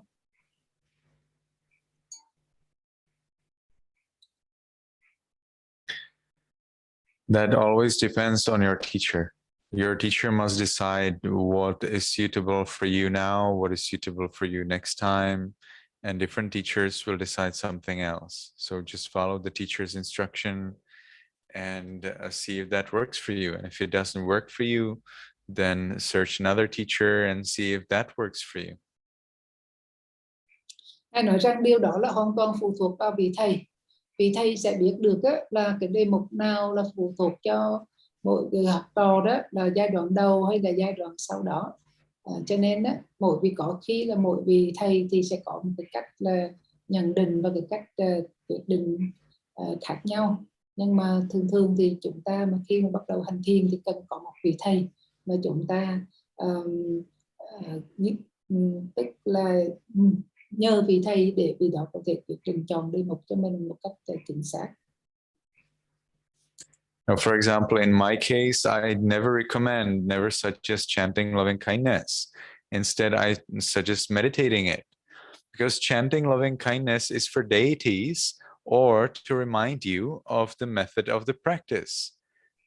That always depends on your teacher. Your teacher must decide what is suitable for you now, what is suitable for you next time, and different teachers will decide something else. So just follow the teacher's instruction and see if that works for you. And if it doesn't work for you, then search another teacher and see if that works for you. Ngài nói rằng điều đó là hoàn toàn phụ thuộc vào vị thầy. Vị thầy sẽ biết được là cái đề mục nào là phụ thuộc cho mỗi người học trò, đó là giai đoạn đầu hay là giai đoạn sau đó. Cho nên mỗi vị có khi là mỗi vị thầy thì sẽ có một cái cách là nhận định và cái cách quyết định khác nhau. Nhưng mà thường thì chúng ta mà khi mà bắt đầu hành thiền thì cần có một vị thầy mà chúng ta tức là nhờ vị thầy để vị đó có thể quyết định chọn đề mục cho mình một cách chính xác. Now, for example, in my case, I never suggest chanting loving kindness. Instead, I suggest meditating it, because chanting loving kindness is for deities or to remind you of the method of the practice.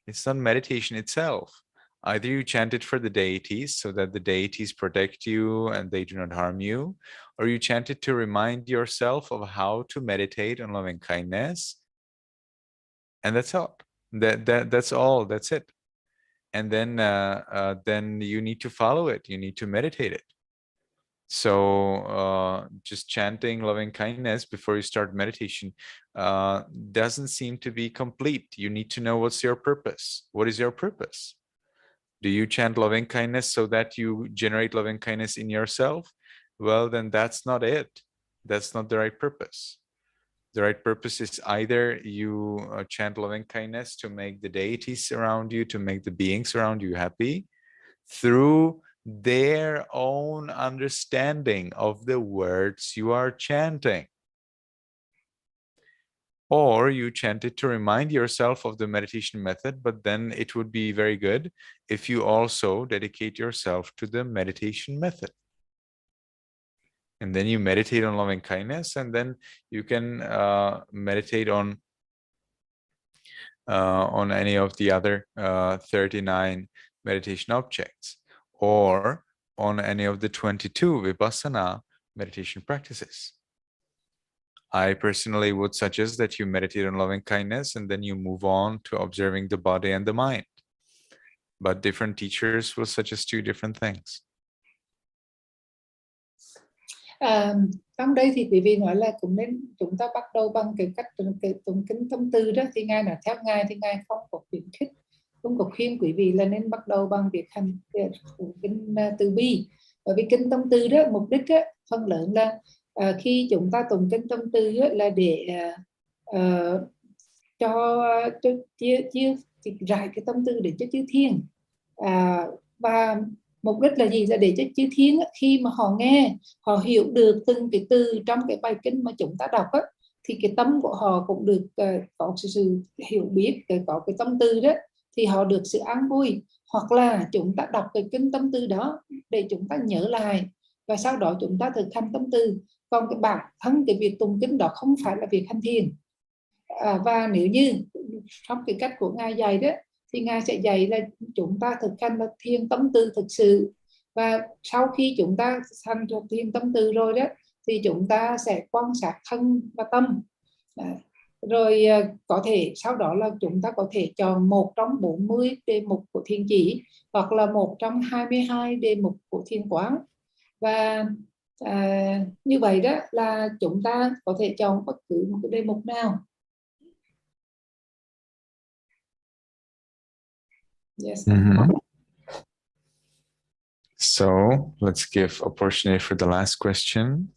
It's not meditation itself. Either you chant it for the deities so that the deities protect you and they do not harm you, or you chant it to remind yourself of how to meditate on loving kindness. And that's all. That's all. That's it. And then you need to follow it. You need to meditate it. So just chanting loving kindness before you start meditation doesn't seem to be complete. You need to know what's your purpose. What is your purpose? Do you chant loving kindness so that you generate loving kindness in yourself? Well, then that's not it. That's not the right purpose. The right purpose is either you chant loving kindness to make the deities around you, to make the beings around you happy through their own understanding of the words you are chanting. Or you chant it to remind yourself of the meditation method, but then it would be very good if you also dedicate yourself to the meditation method. And then you meditate on loving kindness, and then you can meditate on any of the other 39 meditation objects, or on any of the 22 vipassana meditation practices. I personally would suggest that you meditate on loving kindness and then you move on to observing the body and the mind. But different teachers will suggest you different things. Trong đây thì quý vị nói là cũng nên chúng ta bắt đầu bằng cái cách tụng kinh tâm tư đó, thì ngài nói theo ngài thì ngài không có khuyến khích Không có khuyên quý vị là nên bắt đầu bằng việc hành kinh từ bi. Bởi vì kinh tâm từ đó, mục đích đó, phần lớn là khi chúng ta tụng kinh tâm từ đó, là để cho chia rải cái tâm từ để cho chư thiên. Và mục đích là gì? Là để cho chư thiên khi mà họ nghe, họ hiểu được từng cái từ trong cái bài kinh mà chúng ta đọc á, thì cái tâm của họ cũng được có sự hiểu biết, có cái tâm từ đó, thì họ được sự an vui. Hoặc là chúng ta đọc cái kinh tâm từ đó để chúng ta nhớ lại, và sau đó chúng ta thực hành tâm từ. Còn cái bản thân cái việc tụng kinh đó không phải là việc hành thiền. Và nếu như trong cái cách của Ngài dạy đó, thì Ngài sẽ dạy là chúng ta thực hành là thiền tâm từ thực sự. Và sau khi chúng ta thành thiền tâm từ rồi đó, thì chúng ta sẽ quan sát thân và tâm. Rồi có thể sau đó là chúng ta có thể chọn một trong 40 đề mục của thiền chỉ, hoặc là một trong 22 đề mục của thiền quán. Và như vậy đó là chúng ta có thể chọn bất cứ một cái đề mục nào. Yes. So let's give opportunity for the last question.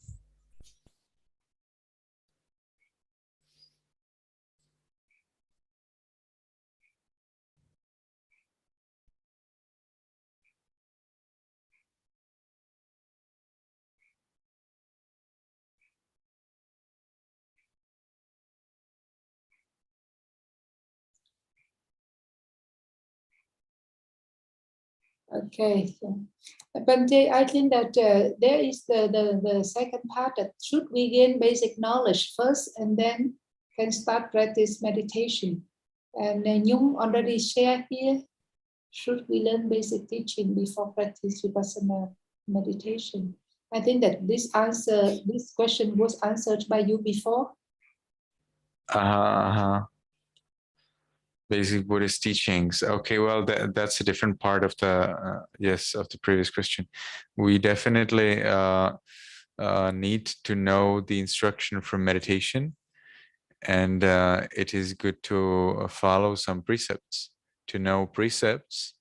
Okay, but I think that there is the second part, that should we gain basic knowledge first and then can start practice meditation. And Nhung already shared here, should we learn basic teaching before practice vipassana meditation? I think that this question was answered by you before. Basic Buddhist teachings. Okay, well, that's a different part of the of the previous question. We definitely need to know the instruction from meditation, and it is good to follow some precepts, to know precepts,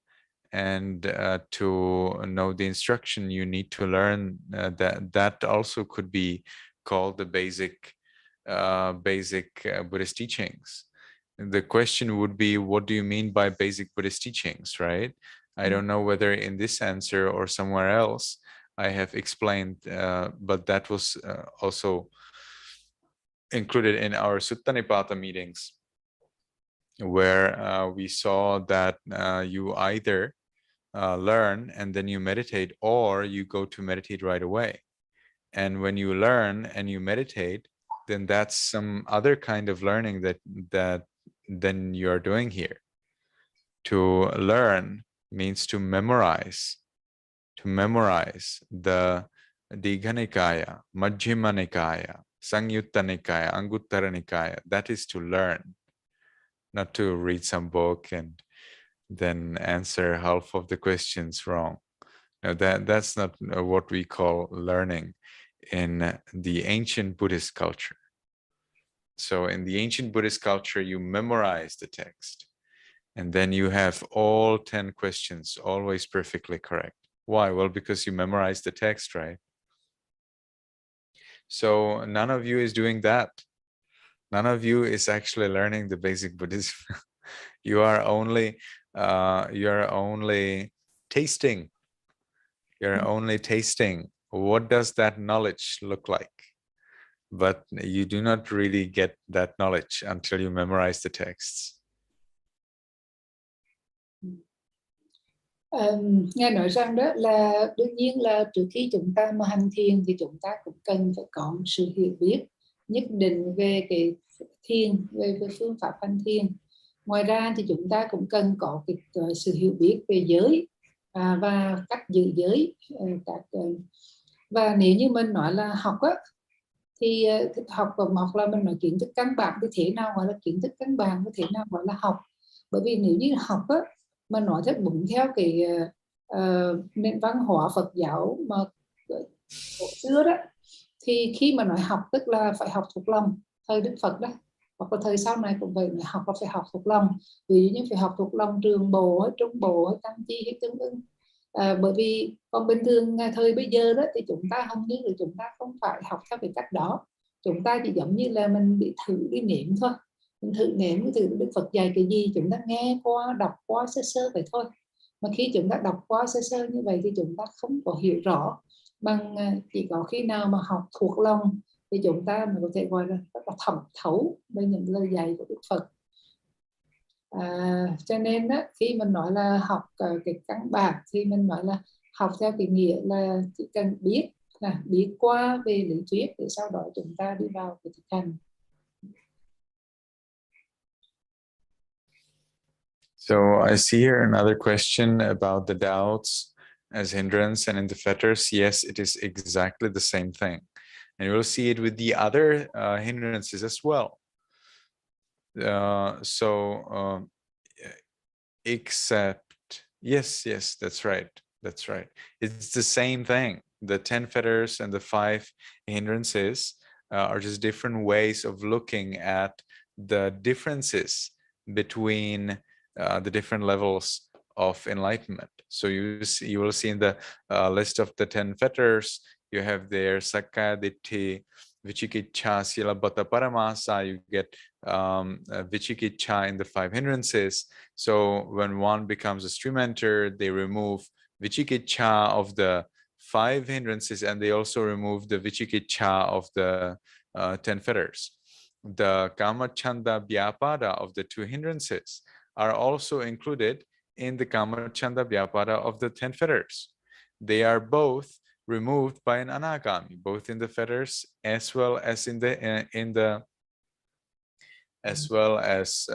and to know the instruction. You need to learn that also could be called the basic Buddhist teachings. The question would be, what do you mean by basic Buddhist teachings, right? I don't know whether in this answer or somewhere else I have explained, but that was also included in our Sutta Nipata meetings, where we saw that you either learn and then you meditate, or you go to meditate right away. And when you learn and you meditate, then that's some other kind of learning that then you're doing here. To learn means to memorize the Digha Nikaya, Majjhima Nikaya, Sangyutta Nikaya, Anguttara Nikaya. That is to learn, not to read some book and then answer half of the questions wrong. No, that's not what we call learning in the ancient Buddhist culture. So in the ancient Buddhist culture, you memorize the text, and then you have all 10 questions always perfectly correct. Why? Well, because you memorize the text, right? So none of you is doing that. None of you is actually learning the basic Buddhism. You are only tasting. You're only tasting. What does that knowledge look like? But you do not really get that knowledge until you memorize the texts. Nghe nói rằng đó là đương nhiên là trước khi chúng ta mà hành thiền thì chúng ta cũng cần phải có sự hiểu biết nhất định về cái thiền, về phương pháp hành thiền. Ngoài ra thì chúng ta cũng cần có cái sự hiểu biết về giới và cách giữ giới. Và nếu như mình nói là học á, thì học là mình nói kiến thức căn bản, thì thế nào gọi là kiến thức căn bản, thế nào gọi là học. Bởi vì nếu như học á, mà nói rất đúng theo cái nền văn hóa Phật giáo mà cổ xưa đó, thì khi mà nói học tức là phải học thuộc lòng. Thời Đức Phật đó, hoặc là thời sau này cũng vậy, học là phải học thuộc lòng. Ví dụ như phải học thuộc lòng trường bộ hay trung bộ hay tăng chi hay tương ứng. Bởi vì còn bình thường thời bây giờ đó thì chúng ta hầu như là chúng ta không phải học theo cái cách đó. Chúng ta chỉ giống như là mình bị thử đi niệm thôi, mình thử niệm, thử Đức Phật dạy cái gì chúng ta nghe qua, đọc qua sơ sơ vậy thôi. Mà khi chúng ta đọc qua sơ sơ như vậy thì chúng ta không có hiểu rõ. Bằng chỉ có khi nào mà học thuộc lòng thì chúng ta có thể gọi là rất là thẩm thấu với những lời dạy của Đức Phật. Cho nên đó, khi mình nói là học cái căn bản thì mình nói là học theo cái nghĩa là chỉ cần biết, là biết qua về lý thuyết để sau đó chúng ta đi vào cái thực hành. So I see here another question about the doubts as hindrance and in the fetters. Yes, it is exactly the same thing. And you will see it with the other hindrances as well. Except, yes, that's right. That's right. It's the same thing. The 10 fetters and the 5 hindrances are just different ways of looking at the differences between the different levels of enlightenment. So you will see in the list of the 10 fetters, you have there Sakkaya Ditthi, Vicikiccha, Silabhata Paramasa. You get Vicikiccha in the 5 hindrances. So when one becomes a stream enter, they remove Vicikiccha of the 5 hindrances, and they also remove the Vicikiccha of the 10 fetters. The Kamachanda Vyapada of the 2 hindrances are also included in the Kamachanda Vyapada of the 10 fetters. They are both removed by an anagami, both in the fetters as well as in the hindrances,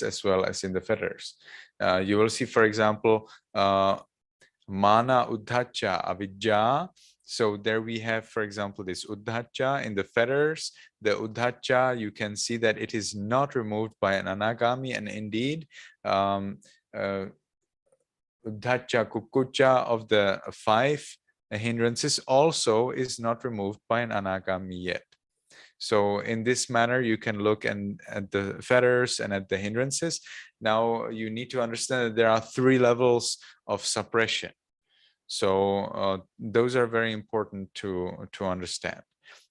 as well as in the fetters. You will see, for example, mana uddhacha avidya. So there we have, for example, this uddhacha in the fetters. The uddhacha, you can see that it is not removed by an anagami, and indeed uddhacha kukucha of the 5 hindrances also is not removed by an anagami yet. So in this manner, you can look at the fetters and at the hindrances. Now you need to understand that there are 3 levels of suppression. So those are very important to understand.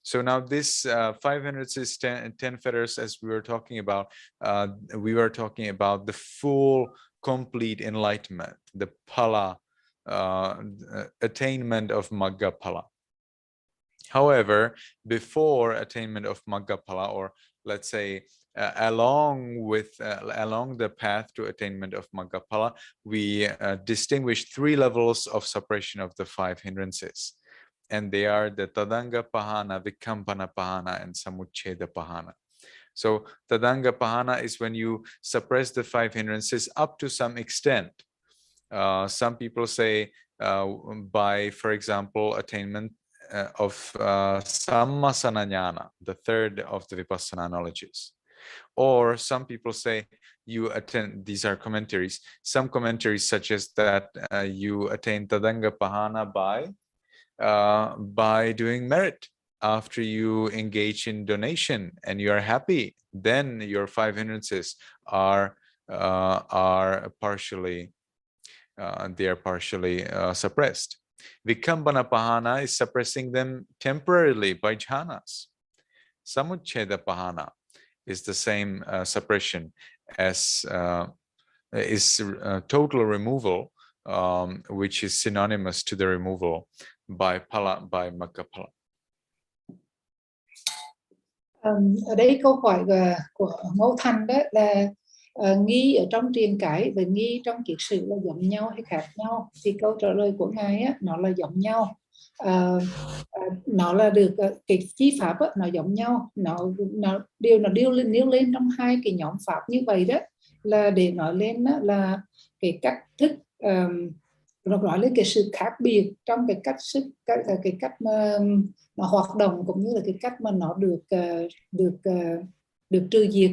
So now this 5 hindrances, 10 fetters, as we were talking about the full, complete enlightenment, the phala, attainment of Magga phala. However, before attainment of Magga phala, or let's say along the path to attainment of Magga phala, we distinguish 3 levels of suppression of the 5 hindrances, and they are the Tadanga Pahana, Vikampana Pahana, and Samuchcheda Pahana. So Tadanga Pahana is when you suppress the 5 hindrances up to some extent. Some people say by, for example, attainment of Sammāsambuddhassa, the 3rd of the Vipassana knowledges. Or some people say you attain, these are commentaries, some commentaries suggest that you attain Tadanga Pahana by doing merit. After you engage in donation and you are happy, then your 5 hindrances are partially suppressed. Vikambana Pahana is suppressing them temporarily by jhanas. Samuchcheda Pahana is the same suppression as total removal, which is synonymous to the removal by Magga phala. Ở đây câu hỏi của Ngô Thành đó là nghi ở trong truyền cái và nghi trong kiết sử là giống nhau hay khác nhau, thì câu trả lời của ngài á, nó là giống nhau. Nó là được cái chi pháp á, nó giống nhau, nó điêu lên trong 2 cái nhóm pháp như vậy đó, là để nói lên đó là cái cách thức, nó nói lên cái sự khác biệt trong cái cách mà nó hoạt động, cũng như là cái cách mà nó được trừ diệt.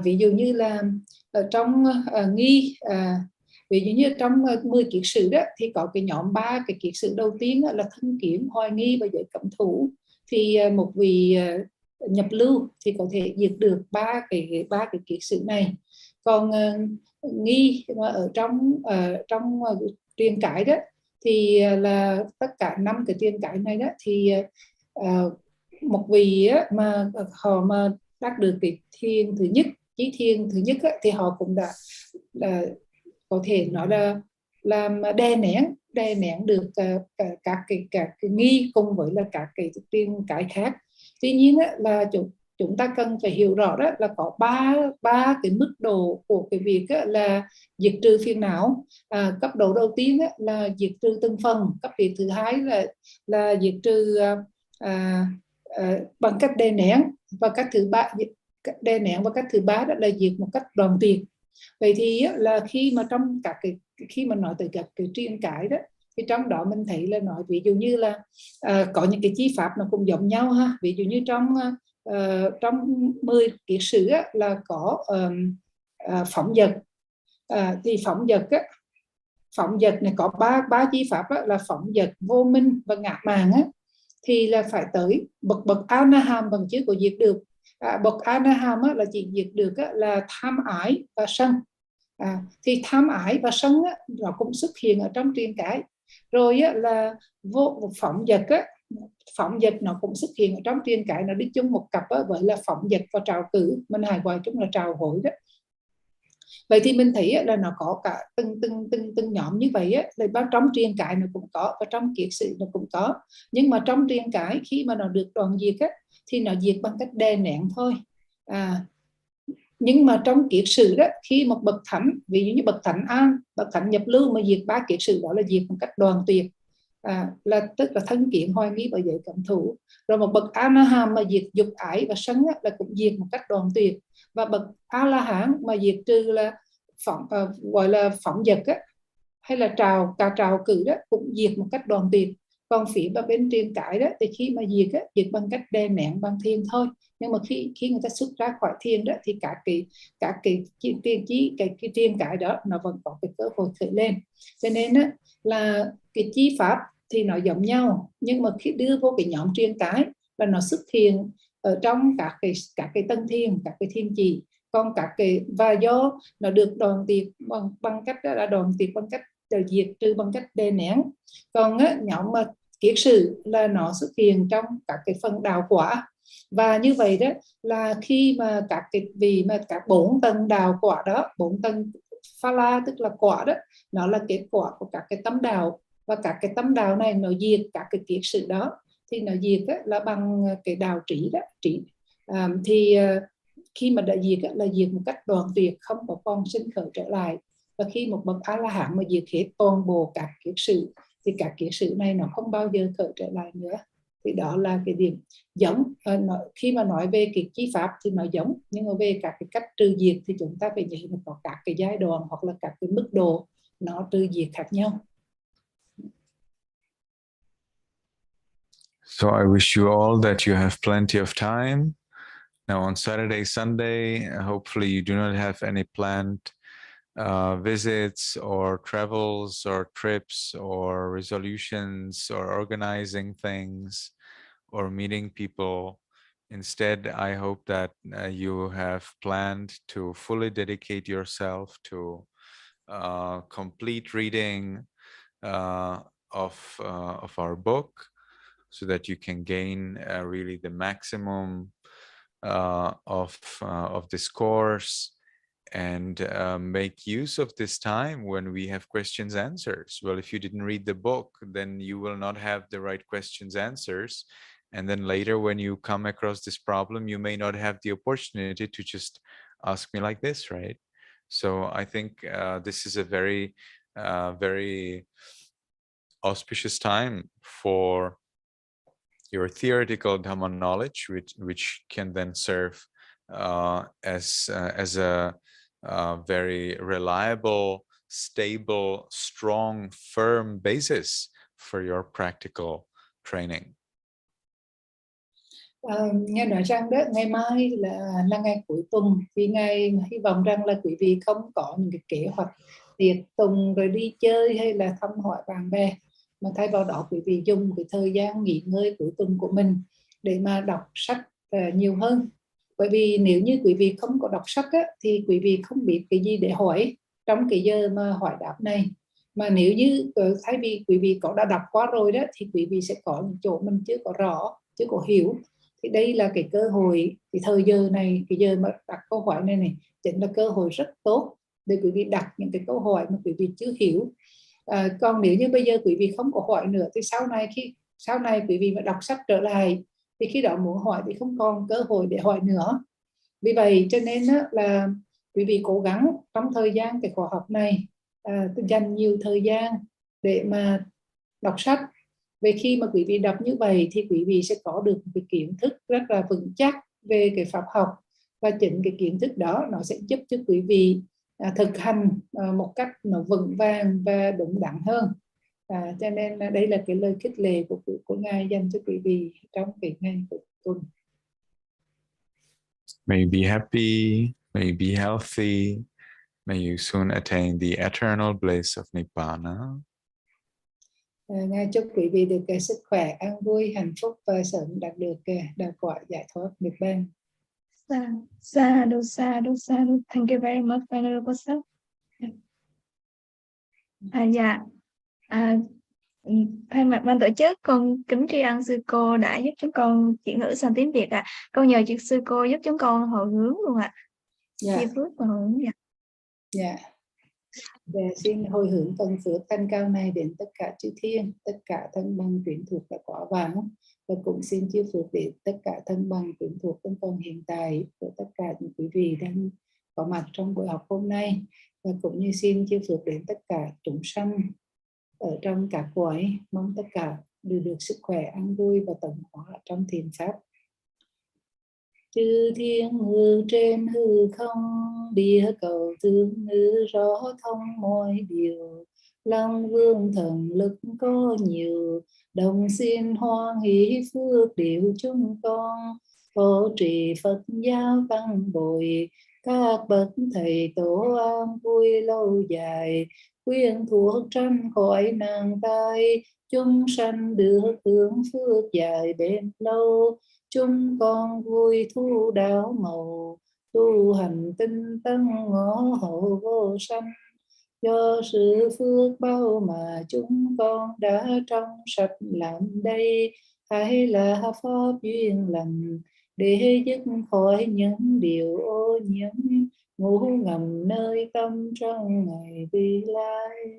Ví dụ như là ở trong nghi, ví dụ như trong 10 kiết sử đó thì có cái nhóm 3 cái kiết sử đầu tiên là thân kiến, hoài nghi và giới cẩm thủ. thì một vị nhập lưu thì có thể diệt được ba cái kiết sử này. Còn nghi mà ở trong truyền cái đó thì là tất cả 5 cái truyền cái này đó thì một vị mà họ mà đạt được cái thiền thứ nhất, chí thiền thứ nhất thì họ cũng đã có thể nói là làm đè nén được các cái nghi cùng với là các cái truyền cái khác. Tuy nhiên là chúng ta cần phải hiểu rõ đó là có ba cái mức độ của cái việc là diệt trừ phiền não. Cấp độ đầu tiên là diệt trừ từng phần, cấp độ thứ hai là diệt trừ bằng cách đè nén, và cách thứ ba đè nén, và cách thứ ba đó là diệt một cách đoàn tuyệt. Vậy thì là khi mà nói tới các cái truyền cái đó thì trong đó mình thấy là nói ví dụ như là có những cái chi pháp nó cũng giống nhau ha. Ví dụ như trong 10 kiết sử là có phóng dật, thì phóng dật này có ba chi pháp là phóng dật, vô minh và ngã mạn thì là phải tới bậc A-ra-hán bằng chứ có diệt được. Bậc A-ra-hán là chỉ diệt được là tham ái và sân. Thì tham ái và sân nó cũng xuất hiện ở trong truyền cái. Rồi là phóng dật nó cũng xuất hiện ở trong truyền cái, nó đi chung một cặp với là phóng dật và trào cử, mình hay gọi chúng là trào hối đó. Vậy thì mình thấy là nó có cả từng nhóm như vậy là trong truyền cái nó cũng có, và trong kiết sử nó cũng có. Nhưng mà trong truyền cái khi mà nó được đoạn diệt thì nó diệt bằng cách đè nén thôi. Nhưng mà trong kiết sử đó, khi một bậc thánh, ví dụ như bậc thánh nhập lưu mà diệt 3 kiết sử đó là diệt một cách đoàn tuyệt, là tức là thân kiến, hoài nghi và giới cấm thủ. Rồi một bậc A-ra-hán mà diệt dục ái và sân là cũng diệt một cách đoàn tuyệt. Và bậc A-ra-hán mà diệt trừ là gọi là phóng dật hay là trào cử đó cũng diệt một cách đoàn tuyệt. Còn phía bên truyền cái đó thì khi mà diệt bằng cách đè nén bằng thiền thôi. Nhưng mà khi người ta xuất ra khỏi thiền đó thì các cái truyền cái đó nó vẫn có cái cơ hội khởi lên. Cho nên là cái chi pháp thì nó giống nhau, nhưng mà khi đưa vô cái nhóm truyền cái là nó xuất hiện ở trong các cái tầng thiền, các cái thiền chỉ. Còn các cái và do nó được đoàn tuyệt bằng cách đó là đoàn tuyệt bằng cách diệt trừ bằng cách đè nén. Còn nhóm mà kiết sử là nó xuất hiện trong các cái phần đạo quả. Và như vậy đó là khi mà các cái vì mà các 4 tầng đạo quả đó, 4 tầng phala tức là quả đó, nó là kết quả của các cái tấm đạo, và các cái tấm đạo này nó diệt các cái kiết sử đó, thì nó diệt là bằng cái đạo trí đó, thì khi mà đã diệt là diệt một cách đoàn tuyệt, không có còn sinh khởi trở lại. Và khi một bậc A-la-hán mà diệt hết toàn bộ các kiết sử thì các kiết sử này nó không bao giờ khởi trở lại nữa. Thì đó là cái điểm giống. Khi mà nói về cái chi pháp thì nó giống, nhưng mà về các cái cách trừ diệt thì chúng ta phải nhớ là có các cái giai đoạn hoặc là các cái mức độ nó trừ diệt khác nhau. So I wish you all that you have plenty of time. Now on Saturday, Sunday, hopefully you do not have any planned visits or travels or trips or resolutions or organizing things or meeting people. Instead, I hope that you have planned to fully dedicate yourself to complete reading of our book, so that you can gain really the maximum of this course, and make use of this time when we have questions answers. Well, if you didn't read the book, then you will not have the right questions answers, and then later when you come across this problem, you may not have the opportunity to just ask me like this, right? So I think this is a very very auspicious time for your theoretical Dhamma knowledge, which can then serve as a very reliable, stable, strong, firm basis for your practical training. Nghe nói rằng đó ngày mai là ngày cuối tuần, vì ngày hy vọng rằng là quý vị không có những cái kế hoạch tiệc tùng rồi đi chơi hay là thăm hỏi bạn bè, mà thay vào đó quý vị dùng cái thời gian nghỉ ngơi cuối tuần của mình để mà đọc sách nhiều hơn. Bởi vì nếu như quý vị không có đọc sách á, thì quý vị không biết cái gì để hỏi trong cái giờ mà hỏi đáp này. Mà nếu như thay vì quý vị đã đọc qua rồi đó, thì quý vị sẽ có những chỗ mình chưa có rõ, chưa có hiểu. Thì đây là cái cơ hội, cái thời giờ này, cái giờ mà đặt câu hỏi này chính là cơ hội rất tốt để quý vị đặt những cái câu hỏi mà quý vị chưa hiểu. Còn nếu như bây giờ quý vị không có hỏi nữa, thì sau này quý vị mà đọc sách trở lại, thì khi đó muốn hỏi thì không còn cơ hội để hỏi nữa. Vì vậy cho nên là quý vị cố gắng trong thời gian cái khóa học này dành nhiều thời gian để mà đọc sách. Về khi mà quý vị đọc như vậy thì quý vị sẽ có được một cái kiến thức rất là vững chắc về cái pháp học, và chính cái kiến thức đó nó sẽ giúp cho quý vị thực hành một cách nó vững vàng và đúng đắn hơn. Cho nên đây là cái lời khích lệ của Ngài dành cho quý vị trong cái ngày của tuần. May you be happy, may you be healthy, may you soon attain the eternal bliss of Nibbana. Ngài chúc quý vị được sức khỏe, an vui, hạnh phúc và sớm đạt được đạo quả giải thoát Nibbana. Sadhu, sadhu, sadhu. Thank you very much, Venerable Sir. Thay mặt ban tổ chức, con kính tri ân sư cô đã giúp chúng con chuyển ngữ sang tiếng Việt ạ. Con nhờ chư sư cô giúp chúng con hồi hướng luôn ạ. Chia phước và hồi hướng. Xin hồi hướng phần phước thanh cao này đến tất cả chư thiên, tất cả thân bằng quyến thuộc đã quả vãng, và cũng xin chia phước đến tất cả thân bằng quyến thuộc trong phần hiện tại của tất cả những quý vị đang có mặt trong buổi học hôm nay, và cũng như xin chia phước đến tất cả chúng sanh ở trong cả cõi, mong tất cả đều được sức khỏe, an vui và tận hóa trong thiền pháp. Chư thiên hư trên hư không, địa cầu tương ngữ rõ thông mọi điều. Long vương thần lực có nhiều, đồng xin hoan hỷ phước điều chúng con. Phổ trì Phật giáo tăng bồi, các bậc thầy tổ an vui lâu dài. Khuyên thuộc tránh khỏi nạn tai, chúng sanh được hưởng phước dài bền lâu. Chúng con vui thu đạo màu, tu hành tinh tấn ngõ hậu vô sanh. Do sự phước bao mà chúng con đã trong sạch làm đây, hay là pháp duyên lành để dứt khỏi những điều ô nhiễm ngủ ngầm nơi tâm trong ngày vị lai.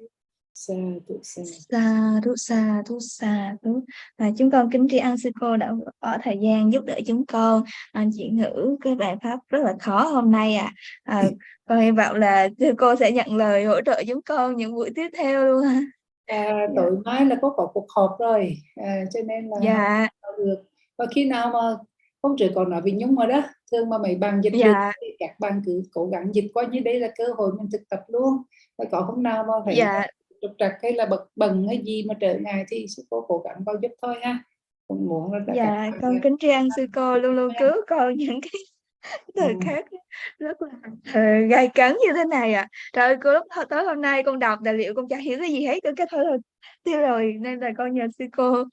Và chúng con kính tri ân sư cô đã ở thời gian giúp đỡ chúng con chuyển ngữ cái bài pháp rất là khó hôm nay con hy vọng là sư cô sẽ nhận lời hỗ trợ chúng con những buổi tiếp theo luôn. Tối mai là có cuộc họp rồi, cho nên là được. Và khi nào mà hôm trước còn nói với Nhung rồi đó, thường mà mấy bạn dịch được thì các bạn cứ cố gắng dịch, coi như đây là cơ hội mình thực tập luôn. Và có hôm nào mà phải trục trặc hay là bận hay gì mà trở ngại thì sư cô cố gắng vào giúp thôi ha. Cũng muốn là con kính tri ân sư cô luôn luôn cứu con những cái thời khắc rất là gay cấn như thế này Trời ơi, lúc tối hôm nay con đọc tài liệu con chả hiểu cái gì hết, cái thôi rồi tiêu rồi, nên là con nhờ sư cô.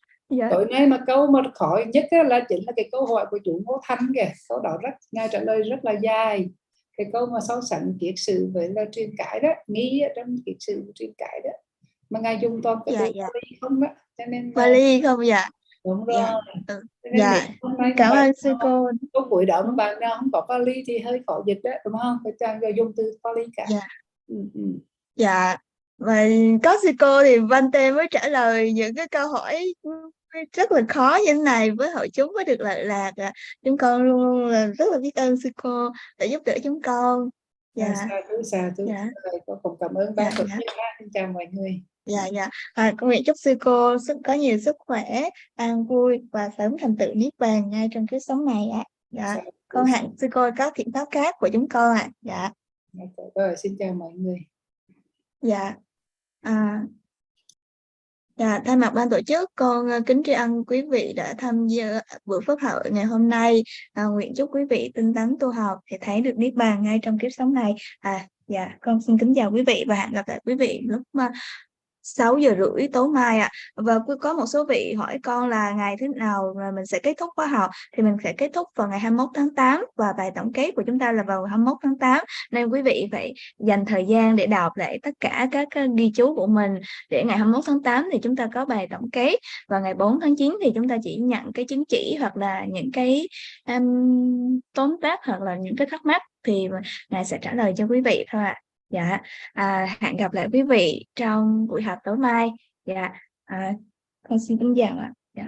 Tối nay mà câu mà khó nhất là chính là cái câu hỏi của chú Ngô Thanh kìa. Câu đó Ngài trả lời rất là dài. Cái câu mà so sánh kiết sử với là truyền cải đó, nghĩ trong kiết sử và truyền cải đó, mà Ngài dùng toàn cái từ Pali không đó, cho nên Pali không đúng rồi. Cảm ơn sư cô. Có buổi đó mà bạn nào không có Pali thì hơi khó dịch đó, đúng không? Phải chàng rồi dùng từ Pali cả. Và có sư cô thì Vante mới trả lời những cái câu hỏi rất là khó như thế này với hội chúng mới được lợi lạc. Chúng con luôn là rất là biết ơn sư cô đã giúp đỡ chúng con. Sa thú. Con cũng cảm ơn ban tổ chức. Xin chào mọi người. Con nguyện chúc sư cô có nhiều sức khỏe, an vui và sớm thành tựu niết bàn ngay trong kiếp sống này Con hẹn sư cô các thiện pháp khác của chúng con Rồi, xin chào mọi người. Thay mặt ban tổ chức, con kính tri ân quý vị đã tham gia buổi pháp hội ngày hôm nay. Nguyện chúc quý vị tinh tấn tu học để thấy được niết bàn ngay trong kiếp sống này. Con xin kính chào quý vị và hẹn gặp lại quý vị lúc 6 giờ rưỡi tối mai ạ. Và có một số vị hỏi con là ngày thế nào mà mình sẽ kết thúc khóa học, thì mình sẽ kết thúc vào ngày 21 tháng 8 và bài tổng kết của chúng ta là vào 21 tháng 8. Nên quý vị phải dành thời gian để đọc lại tất cả các ghi chú của mình, để ngày 21 tháng 8 thì chúng ta có bài tổng kết, và ngày 4 tháng 9 thì chúng ta chỉ nhận cái chứng chỉ hoặc là những cái tóm tắt hoặc là những cái thắc mắc thì Ngài sẽ trả lời cho quý vị thôi ạ. Dạ, hẹn gặp lại quý vị trong buổi học tối mai. Dạ, con xin kính chào ạ.